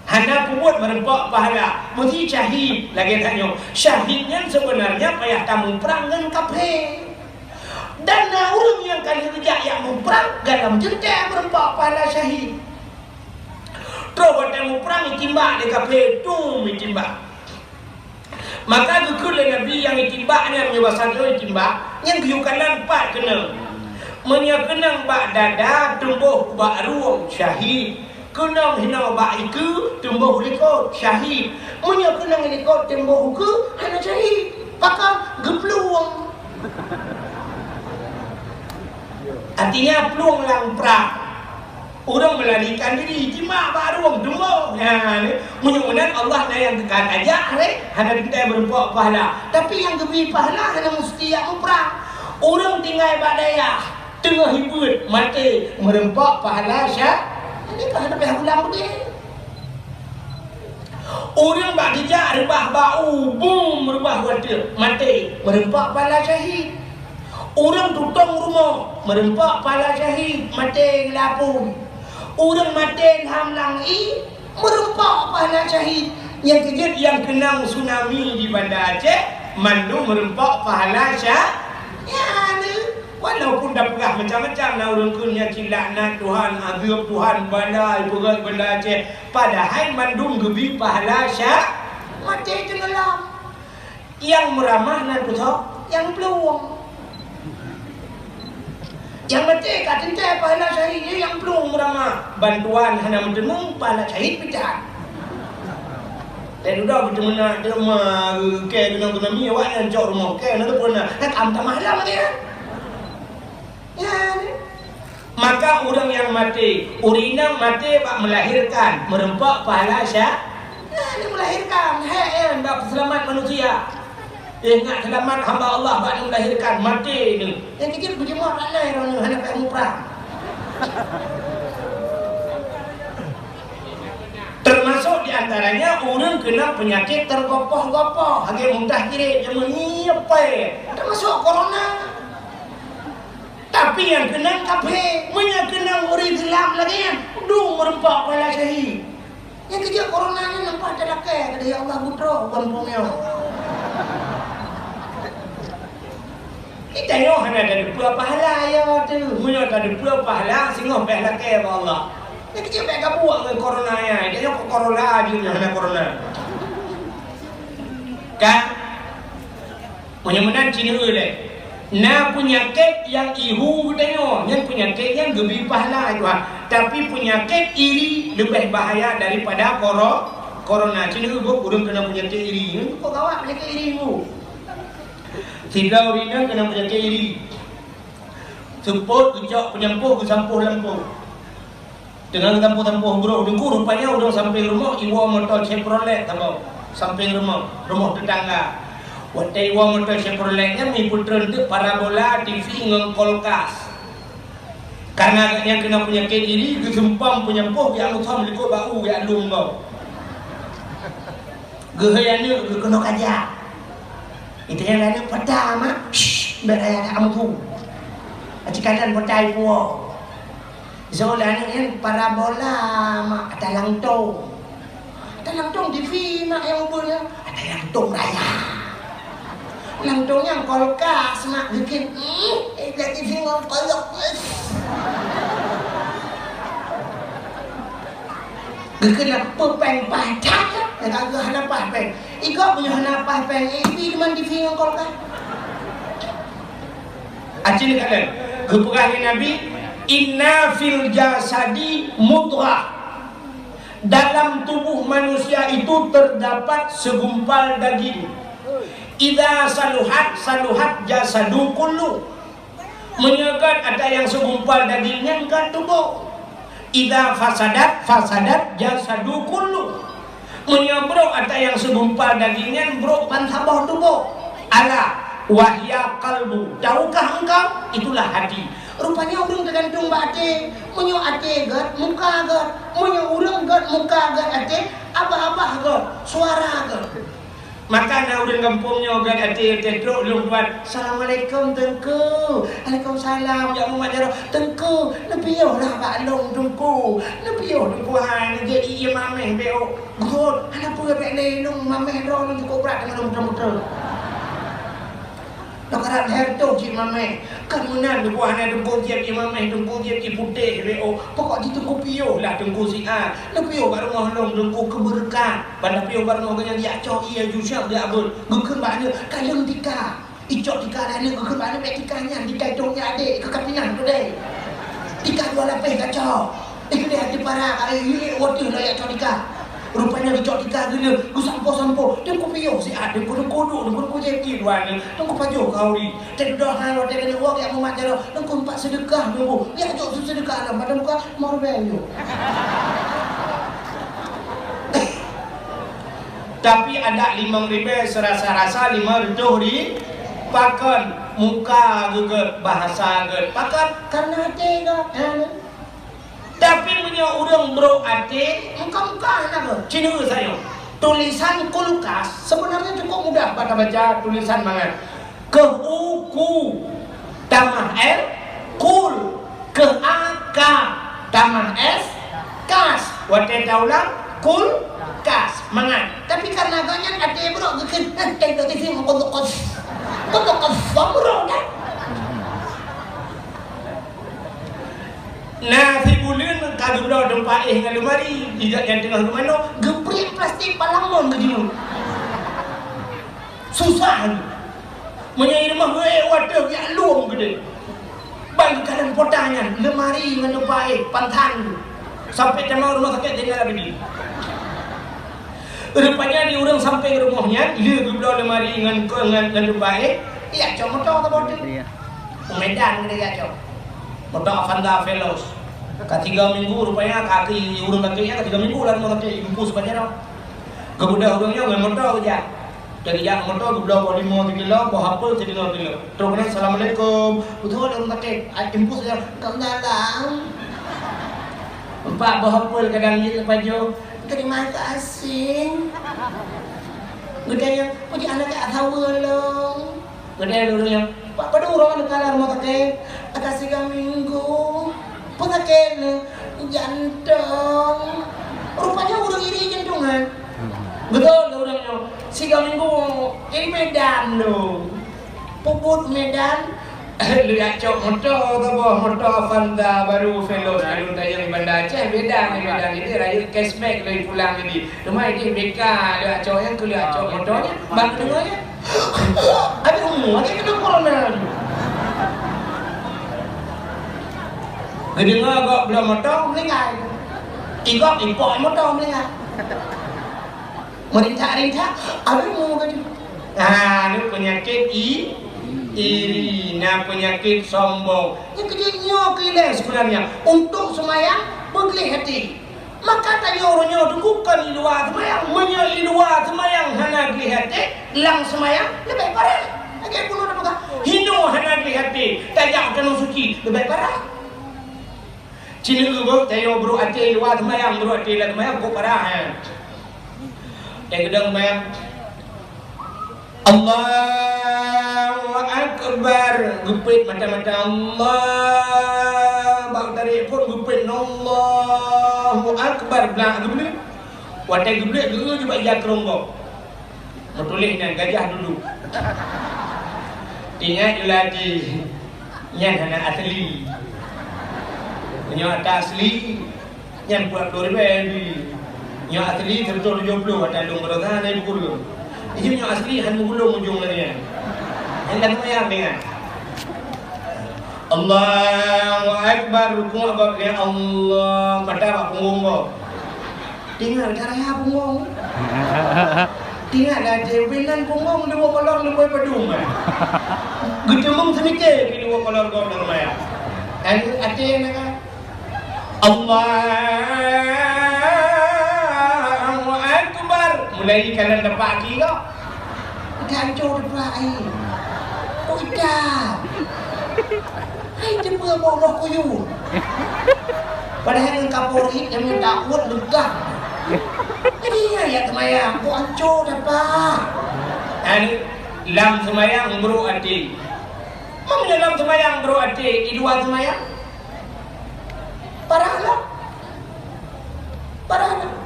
Speaker 1: hana buat merempak pahala mesti syahid lagi tanya syahidnya sebenarnya payah tamu perang dengan kafir dan orang yang kali kerja yang memperang dalam jeda merempak pahala syahid terus tamu perang itimbak di kafir tu itimbak maka kekul Nabi yang itimbaknya menyebabkan itimbak yang kuyukanan empat kena menyakenang bak dada tumbuh bak ruang syahid kena hina bak iku tumbuh likot syahid munya kena likot tumbuh ke hana syahid pakam gepluang artinya peluang lang perang orang melarikan diri jima baru tumbuh munya Allah na yang tekan aja hana kita berbuat pahala tapi yang gebi pahala hana mesti yang perang orang tinggal badaya tengah hibut mati merempak pahala syah. Ini kan ada pihak ulang dia. Orang bak dijak rebah bau, boom rebah wadah, mati, merempak pahala syahid. Orang tutong rumah, merempak pahala syahid, mati lapun. Orang mati hamlang merempak pahala syahid. Yang kejut yang kenang tsunami di Banda Aceh, mandu merempak pahala syahid. Ya ada. Walaupun dah pegah macam-macam lah orang kunya cilaknat Tuhan, agam Tuhan, balai, pegat Banda Aceh. Padahal mandung gebi pahala syah mati tenggelam. Yang meramah nan betul, yang peluang. Yang mati kat tentai pahala syahid yang pelung merama bantuan hana mendenung pahala syahid pitan. Dan udah kita mana dia mah ke guna mi awak yang jauh rumah ke nak pun nak am tak malam dia. Ya. Maka orang yang mati, urina mati bak melahirkan, merempak pahala syah. Dia melahirkan, hai bak selamat manusia. Ingat selamat hamba Allah bak melahirkan mati ni. Yang kecil berjemaah tak lain orang hendak pergi umrah. Termasuk di antaranya orang kena penyakit tergopoh-gopoh, hanya muntah kiri, yang menyiapai. Termasuk corona. Tapi yang kena kafe, kena uri gelap lagi kan. Dung merempak pala syahid. Yang kecil corona ni nampak tak lakai. Kata ya Allah putra kampungnya. Kita tengok hanya ada dua pahala ya tu. Punya ada dua pahala sehingga pahala ke Allah. Dia kecil baik buat dengan corona ya. Dia kok corona dia hanya corona. Kan? Punya Cina le. Na penyakit yang ihu tengok, yang penyakit yang lebih pahala itu. Tapi penyakit iri lebih bahaya daripada corona. Cina gua kurang kena penyakit iri. Kok kawat penyakit iri tu? Tiga urina kena penyakit iri. Semput, kejak, penyampuh, kesampuh lampu. Dengan tampuh-tampuh bro, dengku rupanya udah sampai rumah, iwa motor Chevrolet tahu. Sampai rumah tetangga. Waktu iwa motor Chevroletnya mi putra itu parabola, TV, ngengkolkas. Karena yang kena penyakit iri, kesempam penyampuh, yang utam likut bau, yang lung kau. Gehayannya kena kajak. Itu yang lain pertama, beraya kamu tu. Acikadan potai puo. Zolan yang parabola mak talang tong. Talang tong TV mak yang ubulnya. Talang tong raya. Talang tong yang kolkas mak bikin. Jadi TV ngolok. Kena pepeng padat. Nak agak hanapah peng. Ikut punya hanapah peng. Ibi dengan TV ngolok. Acil kalian. Keperangan Nabi. Inna fil jasadi mudghah. Dalam tubuh manusia itu terdapat segumpal daging. Idza saluhat jasadu kullu. Menyegat ada yang segumpal dagingnya enggak tubuh. Idza fasadat jasadu kullu. Menyebrok ada yang segumpal dagingnya brok bantabah tubuh. Ala wahya qalbu. Tahukah engkau? Itulah hati. Rupanya urang tergantung ate, munyo ate gat, muka gat, munyo urang gat, muka gat ate, abah-abah gat, suara gat. Maka na urang kampungnya gat ate teruk lumpat. Assalamualaikum tengku. Waalaikumsalam. Ya Muhammad tengku. Lebih lah bak long tengku. Lebih tengku han jadi ia mameh beo. God, ana pun bek lelong mameh ro lu cukup berat dengan muter-muter. Nakarat herto cik mameh. Kemudian buah ada tengku tiap imameh, tengku tiap putih beo. Pokok di tengku piyo lah tengku si a. Lepiyo kat rumah long tengku keberkat. Pada piyo kat rumah kanya dia cok ia jusap dia abul. Gukun baknya kalung tika. Icok tika dah ni gukun baknya bek tikanya tika itongnya adik ke kapingan tu deh. Tika dua lapis kacau. Itu dia hati para kali waktu lah ya cok tika. Rupanya dicok tika gila, ku sampo-sampo. Tengku piyo si a, tengku jepi dua ni. Tengku pajo kau ni. Tengku dohan waktu kena uang yang mumat jaro. Tengku empat sedekah tengku. Ya jok sedekah lah. Pada muka mau belanja. Tapi ada 5.000 serasa-rasa 5 reduh di pakan muka geget bahasa geget pakan karena tega. Tapi punya orang bro ate, muka-muka apa? Cina saya. Tulisan kulkas sebenarnya cukup mudah baca tulisan banget. Ke uku tamah l kul ke ak tamah s kas. Wate daulang kul kas mangan. Tapi karena ganyan ate bro gekin teng TV ngokok bro dah. Nah, si bulan kagak dah tempat dengan lemari, tidak yang tengah rumah no, geprik plastik palamon begini. Susah ni. Menyai rumah gue water yang luang gede. Bagi kalian potangan, lemari dengan baik, pantan. Sampai tema rumah sakit tinggal lagi. Rupanya di orang sampai rumahnya, dia gublau lemari dengan baik. Iya, cuma motor atau bodoh. Medan kita cok. Motor Avanda Veloz. Ketiga minggu rupanya kaki urung kakinya ketiga minggu lah mau kaki impus banyak. Kemudian urungnya nggak motor aja. Dari yang motor gublau 5 kilo, bawa apa 3 kilo. Terus assalamualaikum. Betul urung kaki impus aja. Kendalang. Pak bawa apa kadang ni baju. Terima kasih. Gedenya, puji anak tahu long. Gedenya urungnya. Pak pada orang ada kalah rumah kaki. Atas 3 minggu. Pengakil jantung. Rupanya urang iri jantungan. Betul urangnya. 3 minggu ini Medan dong. Puput Medan. Lihat cok motor ke bawah motor Avanda baru Veloz alun tayang Bandar Aceh Medan ini raya cashback lagi pulang ini. Rumah ini BK lihat cok yang kulihat cok motornya bantu dengarnya. Ada umur ada kena corona. Kedengar kok belum motor melingkar. Ikut import motor melingkar. Merintah-rintah, ada mau ke tu? Ini penyakit iri, penyakit sombong. Yang kejadiannya kira sebenarnya untuk semayang bergelih hati. Maka tanya orangnya bukan di luar semayang, di luar semayang hana gelih hati, lang semayang lebih parah. Agak pun ada bukan. Hindu hana gelih hati, tajak kena suci lebih parah. Cina juga tanya bro hati luar semayang, bro hati lah semayang kok parah. Yang kedua semayang. Allahu Akbar. Gupit mata-mata Allah. Bang tarik pun gupit Allahu Akbar. Belak gupit. Watai gupit dulu juga ia keronggok. Bertulis dengan gajah dulu. Ingat je lagi. Yang anak asli. Yang asli. Yang buat 2000. Yang asli betul 70. Watai dong berada naik pukul. Ini yang asli han mengulung ujung lagi. Yang lain yang dengan Allahu Akbar rukuk apa dia Allah mata apa punggung kau. Tinggal caranya punggung. Tinggal ada jebinan punggung dua kolor lebih pedung. Gedemung semikir di dua kolor kau dalam ayat. Dan ada yang nak Allahu Akbar. Mulai kalian dapat lagi kau. Hancur dapat air. Oh dah. Hai dia pun bawa kuyun. Padahal yang Kapolri yang minta kuat legah. Jadi ya semayang, kau hancur dapat. Dan lam semayang bro hati. Mana lam semayang bro hati? Idua semayang. Parahlah. Parahlah.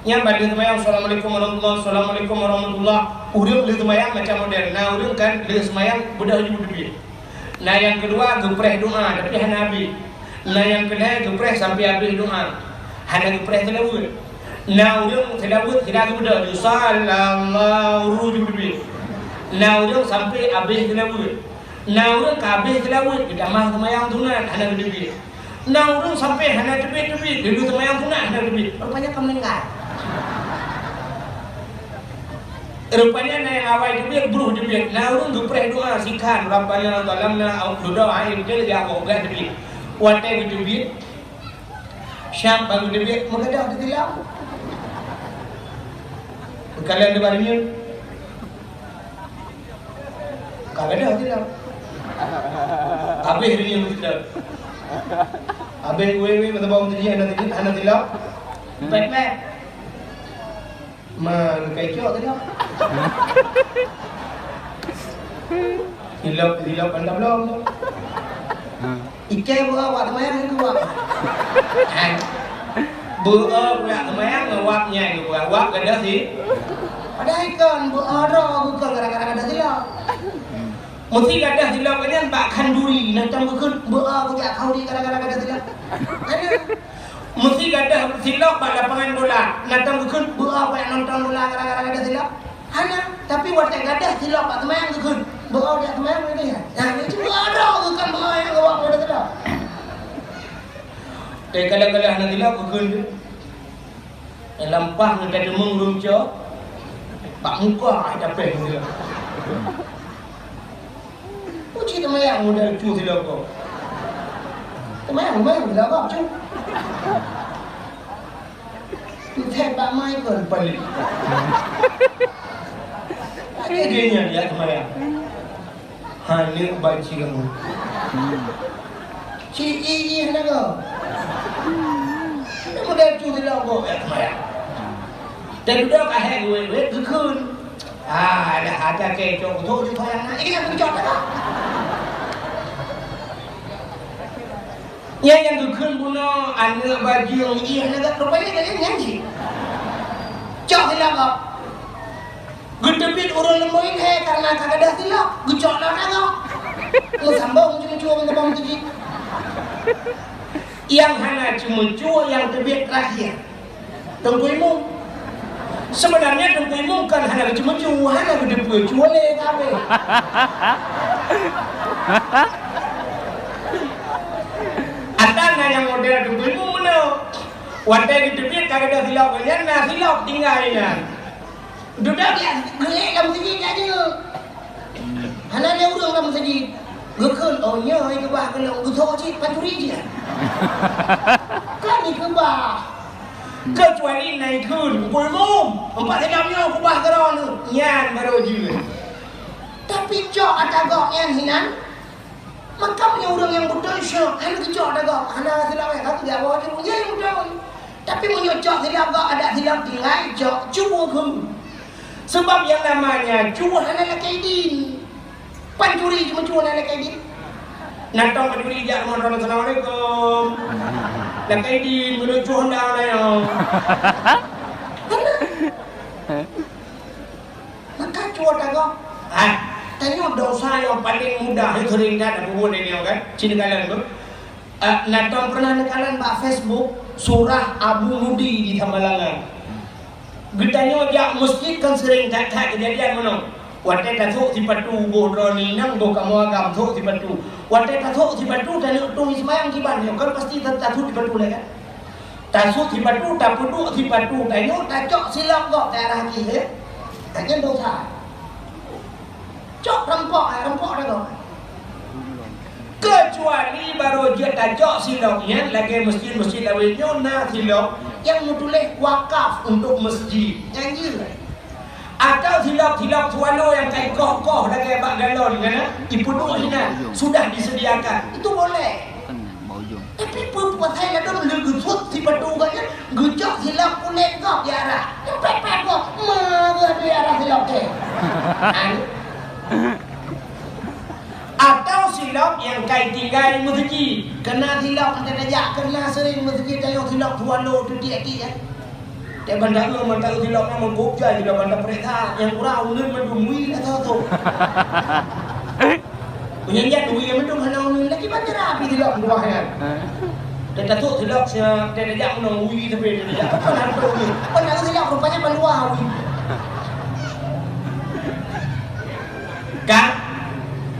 Speaker 1: Yang balik semayang Assalamualaikum warahmatullahi Assalamualaikum warahmatullahi. Urang beli semayang macam modern. Nah urang kan beli semayang budak hidup. Nah yang kedua gepreh doa tapi hana habis. Nah yang kedua gepreh sampai habis doa. Hana gepreh telawud. Nah urang telawud tidak budak sallallahu hidup. Nah urang sampai habis telawud. Nah urang habis telawud kita mah semayang sunat hana hidup. Nah urang sampai hana tepi-tepi dulu semayang sunat hana hidup. Rupanya kamu mendengar. Rupanya na yang awal dibir buru dibir. Na urung dupreh doa sikan Rabbana zalamna au doa air dia dia mau gak dibir. Watai dibir. Syam baru dibir mengadah ditilap. Kalian di baringnya. Kagak ada tilap. Habis dia mesti. Habis wewe betul dia anak tilap. Pek. Kecok tadi apa? Hilap anda belum? Ikan buat temayang itu buat. Buat temayang ngewapnya itu buat. Wap gada sih. Ada ikan buat bukan gara-gara gada silap. Mesti gada silap kan bak kanduri. Nanti bukan buat buat kau di gara-gara gada silap. Ada. Mesti gadah silap pada lapangan bola. Natang bukan buat apa yang nonton bola gara-gara gadah silap. Hanya tapi waktu gadah silap pak temayang bukan. Bawa dia kemana ini ya? Yang ini cuma ada bukan bawa yang bawa pada tidak. Kala-kala nanti lah bukan tu. Lampah nak ada mengurum cak. Pak muka ada peng dia. Uci temayang muda cu tidak kau. Temayang tidak kau cu. Tu tebak mai kau pelik. Ada dia dia temayang. Hanya baca kamu. Ci nak kau. Muda cu tidak kau temayang. Dan udah kahek gue kekun. Ada kecok tu je bayang nak. Ini aku cok tak? Yang kekun puno anak baju yang iya nak rupanya dia nyanyi. Cok hilang kau. Gedebit orang lemoin karena kagak dah hilang. Gecok lah kau. Lu sambung cuma bang tu. Yang hana cuma yang tebit terakhir. Tungguimu. Sebenarnya dengkui bukan hanya cuma cuan, hanya berdua cuan le kabe. Ada yang model dengkui mu mana? Wadah gitu biar kagak ada hilau kalian, nah hilau tinggalnya. Duda dia, gue kamu segi aja. Hanya dia urang kamu segi. Gue kan, oh nya, itu bah kalau gue tahu sih pacuri dia. Kan itu bah. Kecuali naik kun, kulmum, 4 jam aku bah geron, nyan baru je. Tapi jok ada gok nyan hinan, maka punya orang yang betul syok, hanya jok ada gok, hanya silap yang kata dia bawa je punya yang betul. Tapi punya jok silap gok ada silap tinggal jok, cuba kun. Sebab yang namanya cuba hanya kaidin, pancuri cuma cuba hanya kaidin. Natong pancuri jak mohon assalamualaikum. Nak kaidin menuju hendak lah yang. Maka cuat agak. Tanya dosa yang paling mudah itu ringan dan buat ini kan. Cina kalian tu. Natong pernah nekalan bak Facebook surah Abu Nudi di Tambalangan. Getanya jak masjid kan sering tak kejadian mana. Wadah tatuk si patu bohroni nang bo kamu agam tuk si patu. Wadah tatuk si patu dan itu ismayang kiban yo kan pasti tatuk si patu lah kan. Tatuk si patu tak putu si patu tanya tacok silap kok darah kiri. Tanya dosa. Cok rempok dah kok. Kecuali baru dia tacok silapnya lagi masjid awalnya nah silap yang menulis wakaf untuk masjid. Janji lah. Atau hilap-hilap tuano yang kayak koh-koh dah kayak bak galon kan dipenuhi sudah disediakan itu boleh. Tapi perempuan saya ada melegut si padu kan gejok hilap kulit kau di arah pepek kau mana di arah hilap ke. Atau silap yang kayak tinggal masjid kena hilap ada dajak kena sering masjid tayo hilap tuano tu dia dia bandar lu mantap silap nama bukja juga bandar perintah yang kurang ulun mendumui atau tu. Punya dia duit yang mendum hana ulun lagi bandar api silap dua kan. Dan datuk silap dia dia menang ui tapi dia apa nak tu ni. Bandar silap rupanya balua ui. Kan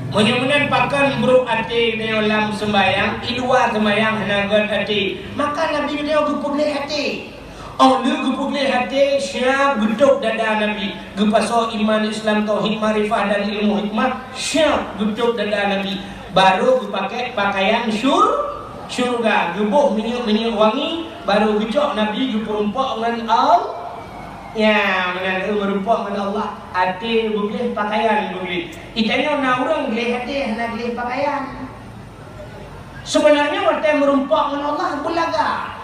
Speaker 1: Menyemunan pakan buruk hati dalam sembahyang, idua sembahyang hanagan hati. Maka Nabi dia gupulih hati. Oh, lu gupulih hati syab geduk dada Nabi. Gupaso iman Islam tauhid marifah dan ilmu hikmah syab geduk dada Nabi. Baru gupakai pakaian syurga. Gubuh minyak wangi. Baru gecok Nabi gupurumpak dengan Allah. Ya, mengenai merupak dengan Allah. Hati boleh pakaian boleh. Itanya nak orang boleh hati nak boleh pakaian. Sebenarnya waktu merumpak dengan Allah belaga.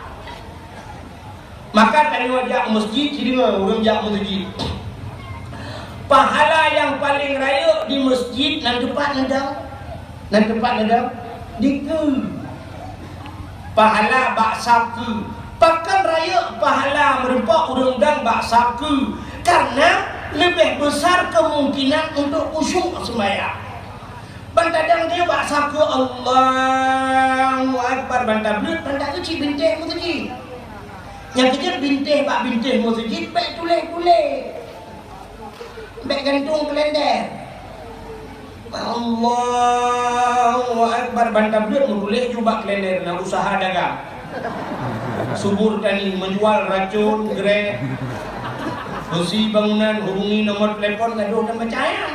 Speaker 1: Maka tadi wajah masjid kira orang jak masjid. Pahala yang paling raya di masjid nan tempat nadam diku. Pahala bak saku. Pakan raya pahala merempak orang dan bak saku karena lebih besar kemungkinan untuk khusyuk sembahyang. Bantadang dia bak saku Allahu Akbar bantah belut bantah kecil bintih masjid. Yang kecil bintih masjid baik tulis. Baik gantung kalender. Allahu Akbar bantam dia boleh juga klender na usaha dagang. Subur tani menjual racun, grek, besi bangunan, hubungi nomor telepon, aduh dan percaya.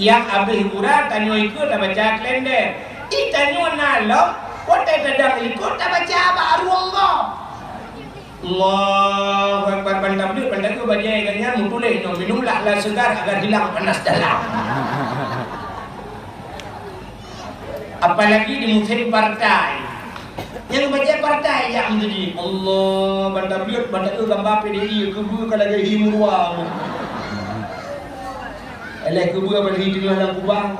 Speaker 1: Yang habis hiburan tanyo ikut tak baca klender. Tanyo nalok, kotai tadang ikut tak baca apa aruang kau. Allah Akbar bantam dia pandai ke bajai ganyan mutuleh no minumlah lah segar agar hilang panas dalam. Apalagi di musim partai yang baca partai yang menjadi Allah bantam dia bantai ke gambar PDI kebu kalau lagi himurwa eleh kebu apa di tengah dalam kubang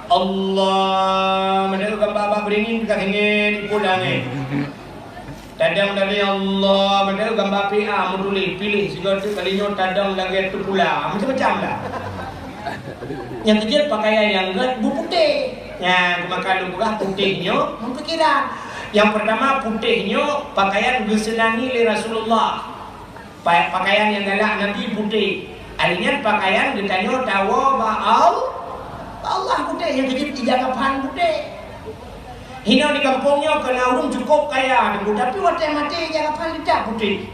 Speaker 1: Allah bantai ke gambar apa beringin dekat ingin ipulangin tadang dari Allah bantai ke gambar PA mudulih pilih segala tu kalinya tadang lagi tu pula macam-macam lah yang kecil pakaian yang bu putih ya kemakan buah putihnya mempikiran yang pertama putihnya pakaian bersenangi oleh Rasulullah pakaian yang galak Nabi putih akhirnya pakaian ditanya tawa ba'al Allah putih yang kecil dijaga pan putih hina di kampungnya kena urung cukup kaya tapi waktu mati jaga pan tidak putih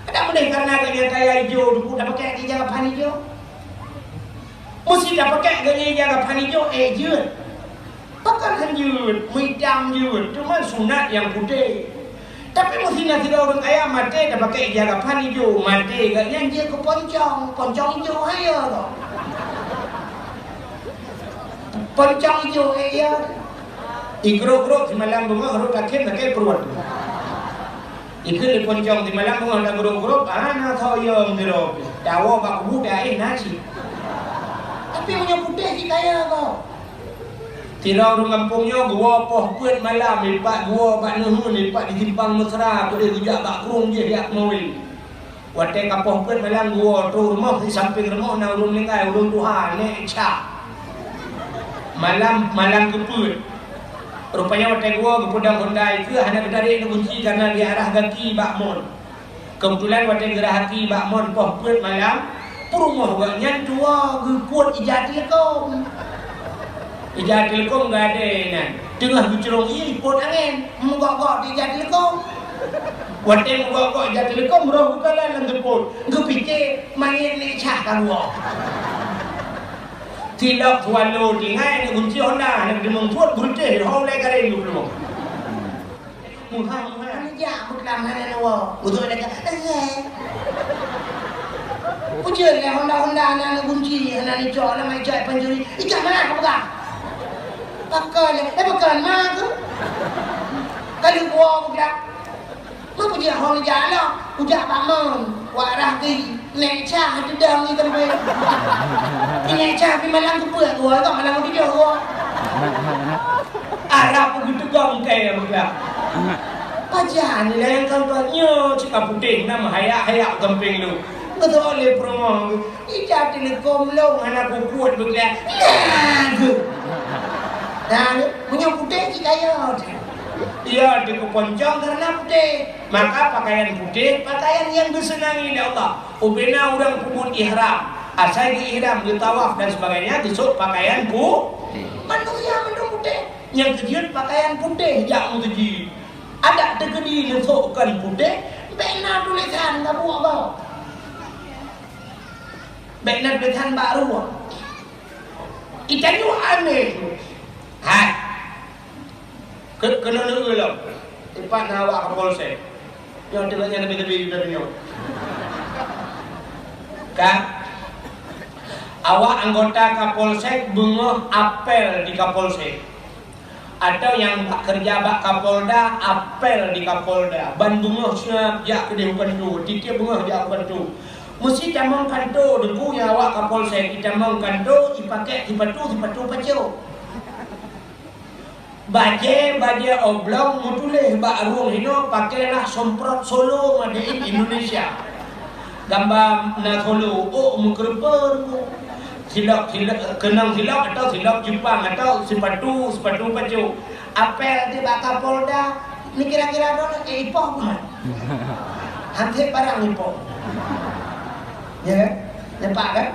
Speaker 1: ada boleh karena gaya kaya hijau dah pakai jaga pan hijau mesti dah pakai gaya jaga pan hijau jut pakaian jut hitam jut cuma sunat yang putih tapi mesti nak tidak orang kaya mati dah pakai jaga pan hijau mati gaya dia ke poncong hijau ayo tu poncong hijau ayo igro-gro di malam bunga harus pakai perut ikut di poncong di malam bunga ada gro-gro anak tahu yang gro dawa bak muda nasi tapi punya putih si kaya kau tirau orang kampungnya gua poh kuat malam lipat gua bak nuhun lipat di simpang mesra boleh gujak bak kurung je dia mawil watai kapoh kuat malam gua tu rumah di samping rumah na urung lengai urung Tuhan nek cak malam keput rupanya watai gua gepudang Honda itu hanya kedarik kunci karena di arah gaki bakmon kebetulan watai gerah hati bakmon poh kuat malam rumah gua nyantua kuat ijat telekom gak ada nan tengah bicerong ini pot angin menggok-gok di ijat telekom watai menggok-gok ijat telekom roh bukanlah lang geput gua fikir main ni cah kalua tilak tualo tingai ni kunci Honda nak demong tuat berteh hau le kare lu belum muhang ya muklam hana nawa betul dekat Pujian lah Honda anak kunci anak ni cok lah mai cok penjuri ikan mana kau pegang pakai mak tu kalau gua pegang mak pujian Honda jalan ujak bangun warah ki nek cah dedang ni kalau nek cah pi malang kepuat gua tak malang video gua Arab begitu gongkai pegang pajan lah yang kau tuannya cakap putih nama hayak kemping lu betul oleh promo ijat telekom long anak kuat begitu dan punya putih kaya dia dikeponcong karena putih maka pakaian putih pakaian yang disenangi oleh Allah ubena orang kubur ihram asal di ihram di tawaf dan sebagainya disebut pakaian manusia putih yang kejut pakaian putih yang uji ada tegedi letakkan putih benar tulisan tak buat apa benar tulisan baru ikan itu aneh hai kena dulu lah tempat nawak ke polsek yang telahnya lebih-lebih dari ni kan awak anggota Kapolsek bunga apel di Kapolsek atau yang kerja bak Kapolda apel di Kapolda ban bunga siap jak kedai kanto titik bunga jak kanto mesti tamang kanto deku yang awak Kapolsek tamang kanto dipakai sepatu pacu baje oblong mutuleh bak ruang hino pakailah semprot Solo made in Indonesia gambar na Solo mengkerper silap kenang silap atau silap Jepang atau sepatu pacu apel di bak Polda ni kira-kira dona ipoh bukan hantar barang ipoh ya kan nampak kan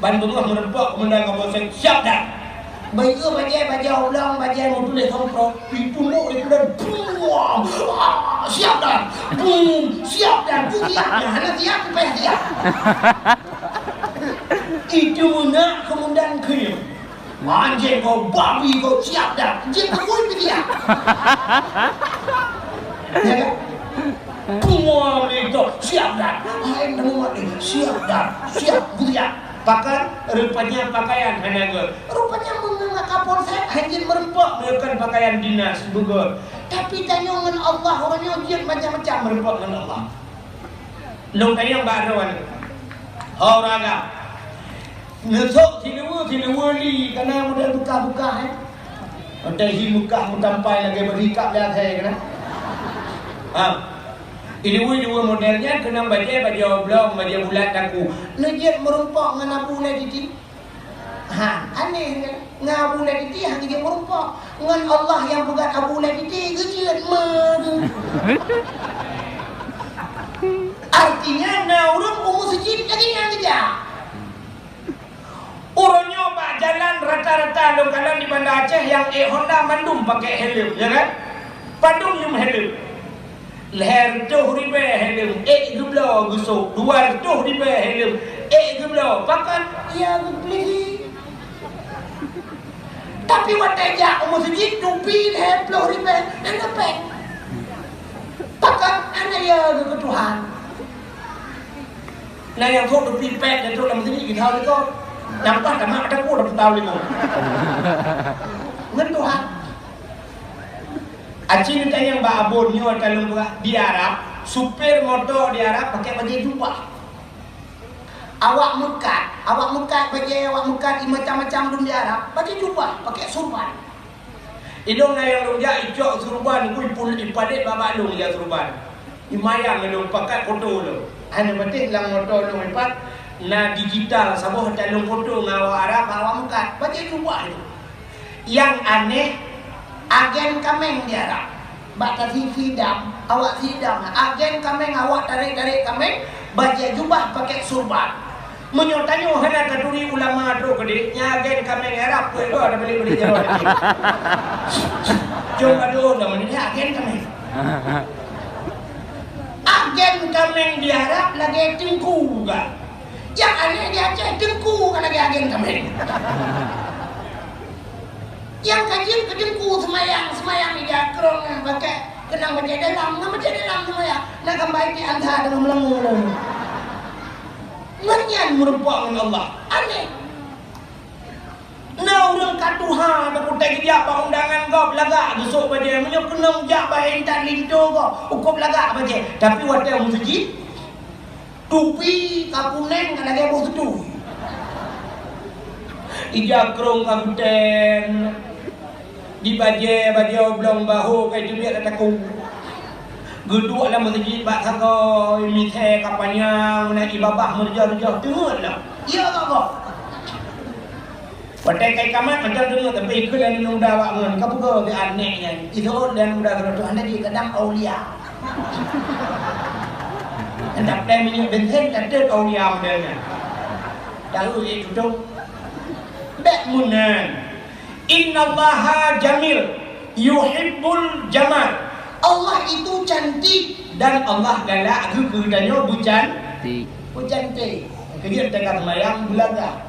Speaker 1: ban bengah merempak kemudian kamu siap dah. Baik baju ulang baju mau tulis kontrol pintu mau kemudian buang siap dah siap dah siapnya anak siap supaya siap itu nak kemudian kriuk anjing kau babi kau siap dah anjing kau siap ya kan semua itu siap dah ayam nama ini siap dah siap siap pakai rupanya pakaian hanya rupanya mengenai kapolsek hanya merempak melakukan pakaian dinas Bogor tapi tanya dengan Allah orangnya ujian macam-macam merempak dengan Allah long tanya baruan oraga ngesok tilu li karena mudah buka-buka ada muka mutampai lagi berikap lihat saya kena ini dua modelnya kena baju oblong, baju bulat aku. Lejet merumpak dengan abu lagi aneh kan? Dengan abu lagi hanya dia merumpak. Dengan Allah yang pegat abu lagi kecil artinya orang sejid lagi yang kerja. Orangnya pak jalan rata-rata kalau di Banda Aceh yang Honda Bandung pakai helm, ya kan? Bandung yang helm. Leher tuh ribe helm, gublo gusuk, luar tuh ribe helm, gublo pakan, ya beli. Tapi wadah masjid tupi leher tuh ribe, apa? Pakan, ada ya ke Tuhan. Nah yang kau tupi pet, dan tu dalam masjid kita tahu kau, nampak tak mak ada kau dapat tahu lagi. Ngan Tuhan. Acing tanya Mbak Abon nyo kalau di Arab, supir motor di Arab pakai baju jubah. Awak mukat macam-macam dum di Arab, pakai jubah, pakai surban. Idong na yang lunja icok surban ku pun ipade baba lung ya surban. Imayang lu pakai foto lu. Ane penting lang motor lu ipat na digital saboh talung foto ngawa Arab awak mukat, pakai jubah itu. Yang aneh agen kameng di Arab baca sidam awak sidam agen kameng awak tarik kameng baca jubah pakai surban menyotanya hana katuri ulama tu kedi nya agen kameng Arab tu ada beli jawab coba dulu dah menit agen kameng di Arab lagi tengku kan yang aneh di Aceh tengku kan lagi agen kameng yang kajian kedengku semayang di jakrong pakai kenang baca dalam semayang nak kembali di antara dengan melengung nganyan merupak dengan Allah aneh nah orang katuha ada kutai dia apa undangan kau belagak besok baca menyok kenang jak bahin tak lintu kau ukur belagak baca tapi wadah masjid tupi kapunen kan lagi bos tu ijakrong kabuten di baju oblong bahu kayak tu biar kataku geduk dalam masjid bak sakoi mithe kapanya naik ibabah merjah-rejah tengok lah iya tak kok pakai kai kamat macam tengok tapi ikut dan muda awak ngan kapu ke anehnya itu dan muda kalau anda di kadang aulia hendak dah minyak benten tak ada aulia modelnya lalu itu tu tak munan Innallaha jamil yuhibbul jamal. Allah itu cantik dan Allah galak kedannya cantik. Kegiatan dekat mayang bulaga.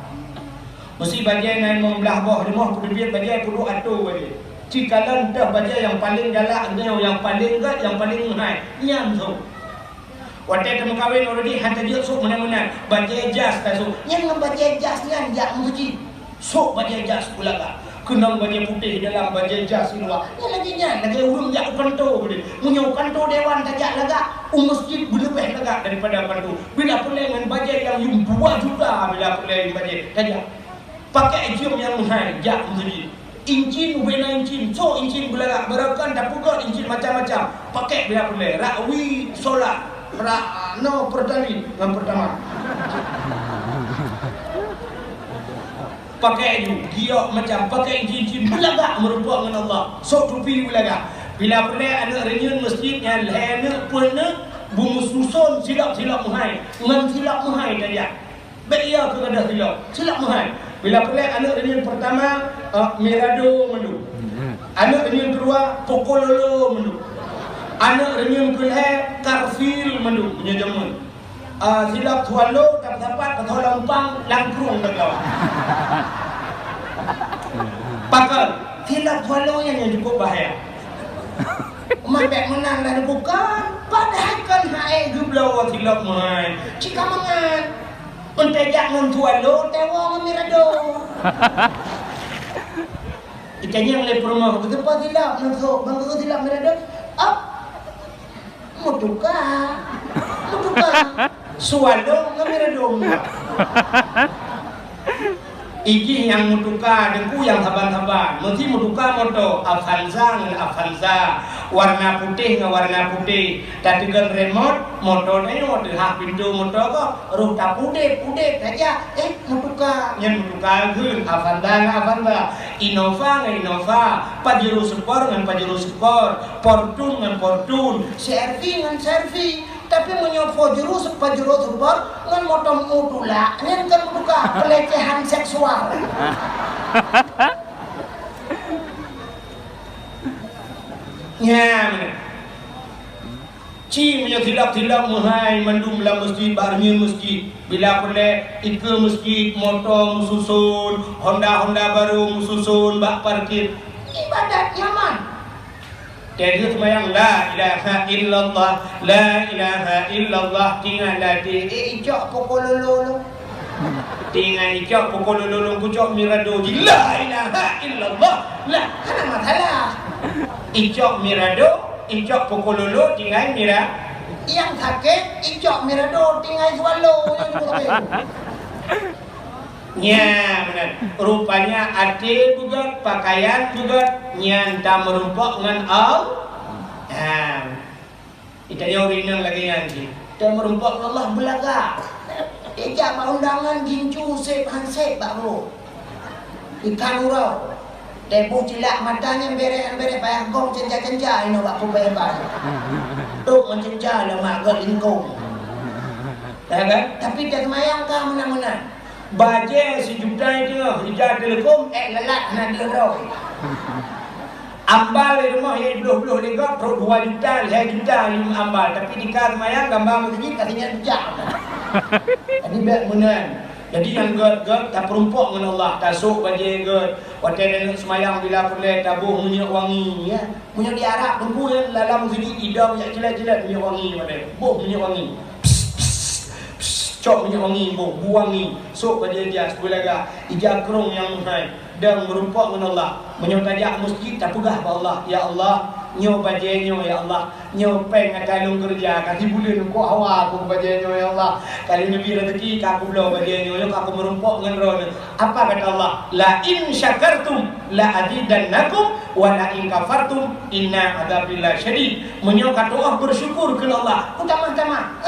Speaker 1: Mesti bajai naik membelah bawah rumah kedua bajai kudu atu bajai. Jika lantah bajai yang paling galak yang paling gat yang paling high nyam so. Wadah temu kawin already hantar dia sok mana-mana bajai jas tak sok. Yang bajai jas kan jak muji. Sok bajai jas bulaga. Kenang baju putih dalam baju jas luar. Ni lagi urung jak kantor boleh. Munyau kantor dewan tajak laga, masjid berlebih laga daripada kantor. Bila pulai dengan baju yang 2 juta bila pulai baju tajak. Pakai jam yang mahal jak masjid. Incin bena incin, so incin belaga berakan dah pukul incin macam-macam. Pakai bila pulai rakwi solat, no perdali yang pertama. Pakai ju giok macam pakai cincin belaga merupak dengan Allah sok tupi belaga bila pula anak renyun masjid yang lehena pulna bumus susun silap muhai ngan silap muhai tanya Baik ia ke kada silap. Silap mahal. Bila pelik anak ini yang pertama Mirado mendu. Anak ini yang kedua Pokololo mendu. Anak ini yang kedua Karfil mendu punya jamun. Silap tualo dapat kata lampang langkrung dekat. Pakal silap tualo yang cukup bahaya. Mabek menang dan bukan padahal kan hae geblaw silap mahal. Cika mangan. Untejak ngan tualo tewa ngan Mirado. Itanya oleh rumah begitu pa silap nang bangko silap Mirado. Mutuka. Sualo ngan Mirado. Iki yang mutuka dengku yang saban-saban. Mesti mutuka moto Avanza ngan Avanza. Warna putih ngan warna putih. Tapi kan remote motor ni motor hak pintu motor ko ruta putih saja. Mutuka yang mutuka gun Avanza ngan Avanza. Innova ngan Innova. Pajero Sport ngan Pajero Sport. Fortune ngan Fortune. Servi ngan Servi. Tapi menyopo jurus Pajero Sport ngan motor mutula. Ini kan mutuka pelecehan seksual. Mana? Ci punya tilap-tilap mahal mandum lah masjid, barnya masjid. Bila boleh ike masjid, motor mususun, Honda baru mususun, bak parkir. Ibadat nyaman. Jadi semayang la ilaha illallah, la ilaha illallah. Tinggal latih, icok pokololo. Tinggal icok pokololo, kucok Mirado. La ilaha illallah. Lah, mana masalah? Icok Mirado, icok Pokololo, tinggal Mira. Yang sakit, icok Mirado, tinggal Swallow. Ya benar. Rupanya ate juga, pakaian juga, nyanta merumpok dengan al. Itanya urinang lagi nanti. Dan merumpok Allah belaga. Ijak undangan jincu sep hansep baru. Ikan urau. Debu cilak matanya bere payah gong cenja-cenja ini waktu bayar. Tuk mencenja lah mak gelingkung. Kan? Tapi dia semayang kah menang-menang. Baje sejuta itu hijau telekom lelat nak dirau. Ambal di rumah ya 20 ringgit perut 2 juta, 3 juta ambal. Tapi di kas semayang gambar begini katanya bijak. Jadi baik menang. Jadi yang gerd tak perumpuk dengan Allah. Tasuk bagi gerd. Waktu nenek semayang bila boleh tabuh minyak wangi. Ya. Minyak di Arab tunggu ya. Dalam sini idam minyak jelat-jelat minyak wangi. Buh minyak wangi. Cok minyak wangi. Buh wangi. Sok bagi dia. Sepulaga. Ijakrung yang muhai. Dan merumpuk dengan Allah. Menyutajak masjid tak pegah pada Allah. Ya Allah. Nyo bajenyo ya Allah. Nyo peng akan kerja. Kasi bulan ko hawa aku bajenyo ya Allah. Kali lebih rezeki aku belum bajenyo. Aku merumpuk dengan roh. Apa kata Allah? La in syakartum la azidannakum wa la in kafartum inna adzabillahi syadid. Menyo kata Allah bersyukur ke Allah. Utama-tama.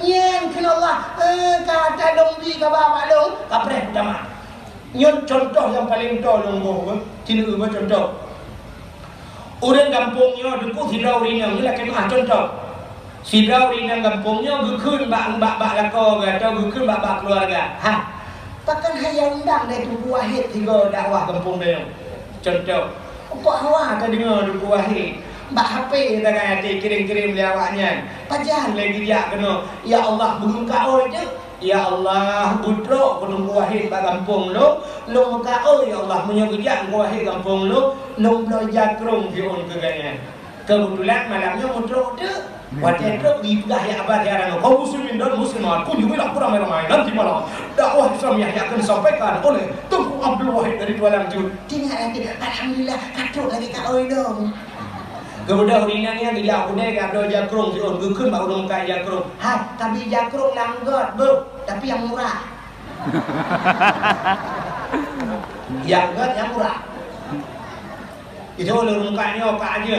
Speaker 1: Yang ke Allah. Kata dong di ka bapak dong. Kapreh utama. Nyo contoh yang paling tolong go. Tidak ubah contoh. Orang kampungnya deku sidau rinang ni lah kena contoh. Sidau rinang kampungnya gekun bak lako atau gekun bak keluarga. Pakan hanya undang dari Tuku Wahid 3 dakwah kampung dia. Contoh. Apa awak tak dengar Tuku Wahid? Bak HP tak kaya kirim-kirim dia awaknya. Pajan lagi dia kena. Ya Allah buka oi je. Ya Allah budrok Tuku Wahid bak kampung lo. Long muka oi ya Allah punya kerja Tuku Wahid kampung lo. Long belajar krong dion keganyan. Kebetulan malamnya mudrok tu. Waktu itu dipedah ya abad ya orang kaum muslimin dan muslimat kunjungilah ramai-ramai nanti malam dakwah Islam yang akan disampaikan oleh Tunku Abdul Wahid dari Kuala Lumpur. Tinggal nanti alhamdulillah katruk lagi kat oi dong. Kemudian rinangnya dia udah ada jakrung dion gekun bak urung kai jakrung. Tapi jakrung langgot tapi yang murah. Yang god yang murah. Itu oleh urung kai ni opak aja.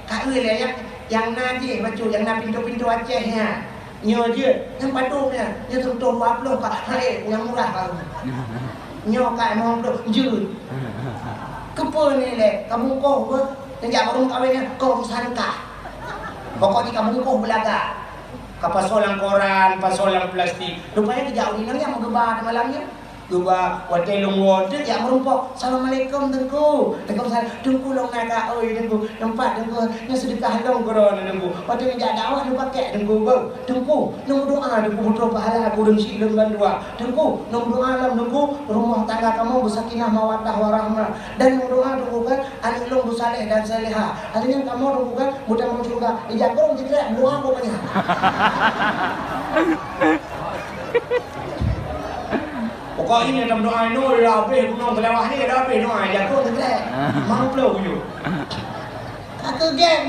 Speaker 1: Kak lah yang naji baju yang na pintu-pintu Acehnya. Nyo je yang padungnya, dia tentu 20 Kak. Hai yang murah baru. Nyo Kak mau je. Kepo ni le, kamu kau ke? Yang baru kawinnya kau sangka. Pokoknya kamu kau belaga. kapasolang koran, pasolang plastik. Rupanya kejauh ini yang menggebah malamnya. Gua watai long water ya merumpok. Assalamualaikum tengku. Tengku salam. Tengku long naga oi tengku. Nampak tengku nya sedekah long koron tengku. Watai ngajak dakwah nu pakai tengku bau. Tengku nung doa tengku putra pahala aku deng si leng bandua. Tengku nung doa lam tengku rumah tangga kamu bersakinah mawaddah warahmah. Dan nung doa tengku kan anak long bersaleh dan salehah. Artinya kamu tengku kan mudah masuk surga. Ijabung tidak doa pokoknya. Pokoknya dalam doa ini dah habis gunung kelawah ni dah habis doa jatuh tergelak. Mampu you. Aku gem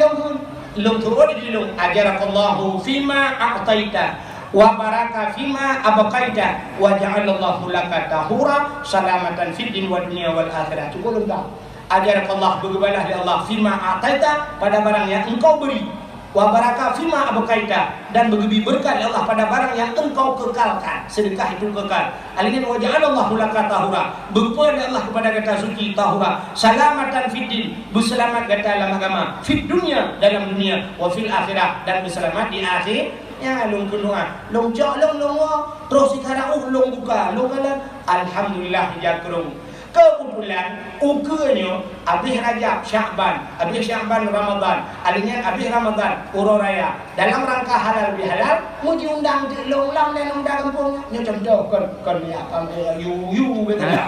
Speaker 1: long turun di long ajarakallahu fima a'taita wa baraka fima abqaita wa ja'alallahu laka tahura salamatan fid din wad dunya wal akhirah. Cukup lengkap. Ajarakallah bergebalah di Allah fima a'taita pada barang yang engkau beri. Wa baraka fima abqaita dan berlebih berkat Allah pada barang yang engkau kekalkan. Sedekah itu kekal. Alingin wa ja'alallahu laka tahura. Berpuan Allah kepada kata suci tahura. Salamatan fid din, berselamat kata dalam agama. Fid dunia, dalam dunia, wa fil akhirah, dan berselamat di akhir. Ya long kunua, long jok long terus sekarang long buka, long kala alhamdulillah jakrung. Kebetulan ukurnya habis Rajab, Syakban, habis Syakban Ramadan, alinya habis Ramadan Uro Raya. Dalam rangka halal bihalal, muji undang di long lam dan undang kampung. Ni contoh kon ya pam you betul tak?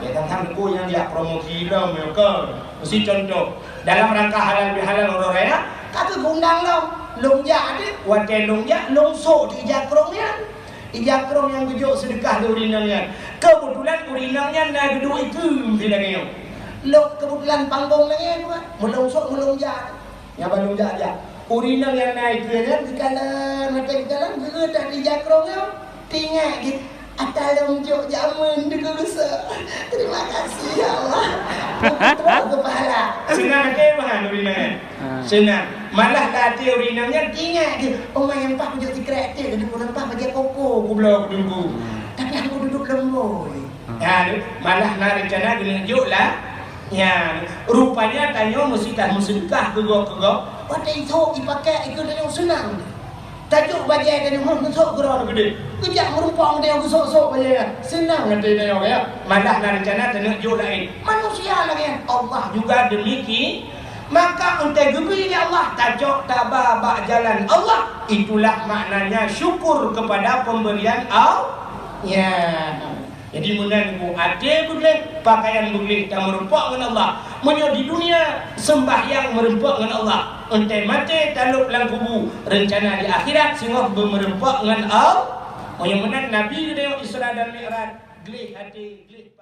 Speaker 1: Ya kan aku yang dia promosi dah mereka. Mesti contoh dalam rangka halal bihalal Uro Raya, kata undang long ja ada, watai long ja long sok di jakrongnya. Ijakrong yang gejok sedekah di urinangnya. Kebetulan urinangnya nak geduk itu bilangnya. Lo kebetulan panggung lagi tu kan. Melong sok melong ja. Yang balong ja aja. Urinang yang naik tu kan dikalan mata dikalan gedak di jakrongnya. Tinggal gitu. Atalong jok jamun degulusa. Terima kasih ya Allah. Putra kepala. Senang ke mana urinangnya? Senang. Malah latih urinangnya tinggal dia. Orang yang empat pujuk kreatif dia pun nampak bagi koko gublau dulu. Tapi aku duduk lembut. Ya, malah nak rencana kena joklah. Ya, rupanya tanya mesti dah sedekah kegok-kegok. Wadah itu dipakai ikut yang senang. Tajuk bajai dan yang masuk gerak gede. Kejap merumpang dia gusok-sok bajai. Senang nanti dia ya. Malah nak rencana tanya jok lain. Manusia lagi. Allah juga demikian. Maka untuk gebili Allah tajuk tabah bak jalan Allah. Itulah maknanya syukur kepada pemberian Allah. Ya. Jadi menangu ada boleh, pakaian boleh, tak merempak dengan Allah. Menyo di dunia sembahyang merempak dengan Allah. Entai mati talup dalam kubu. Rencana di akhirat sehingga merempak dengan Allah. Menyo menang Nabi dia Isra dan Mi'raj. Gelih hati, gelih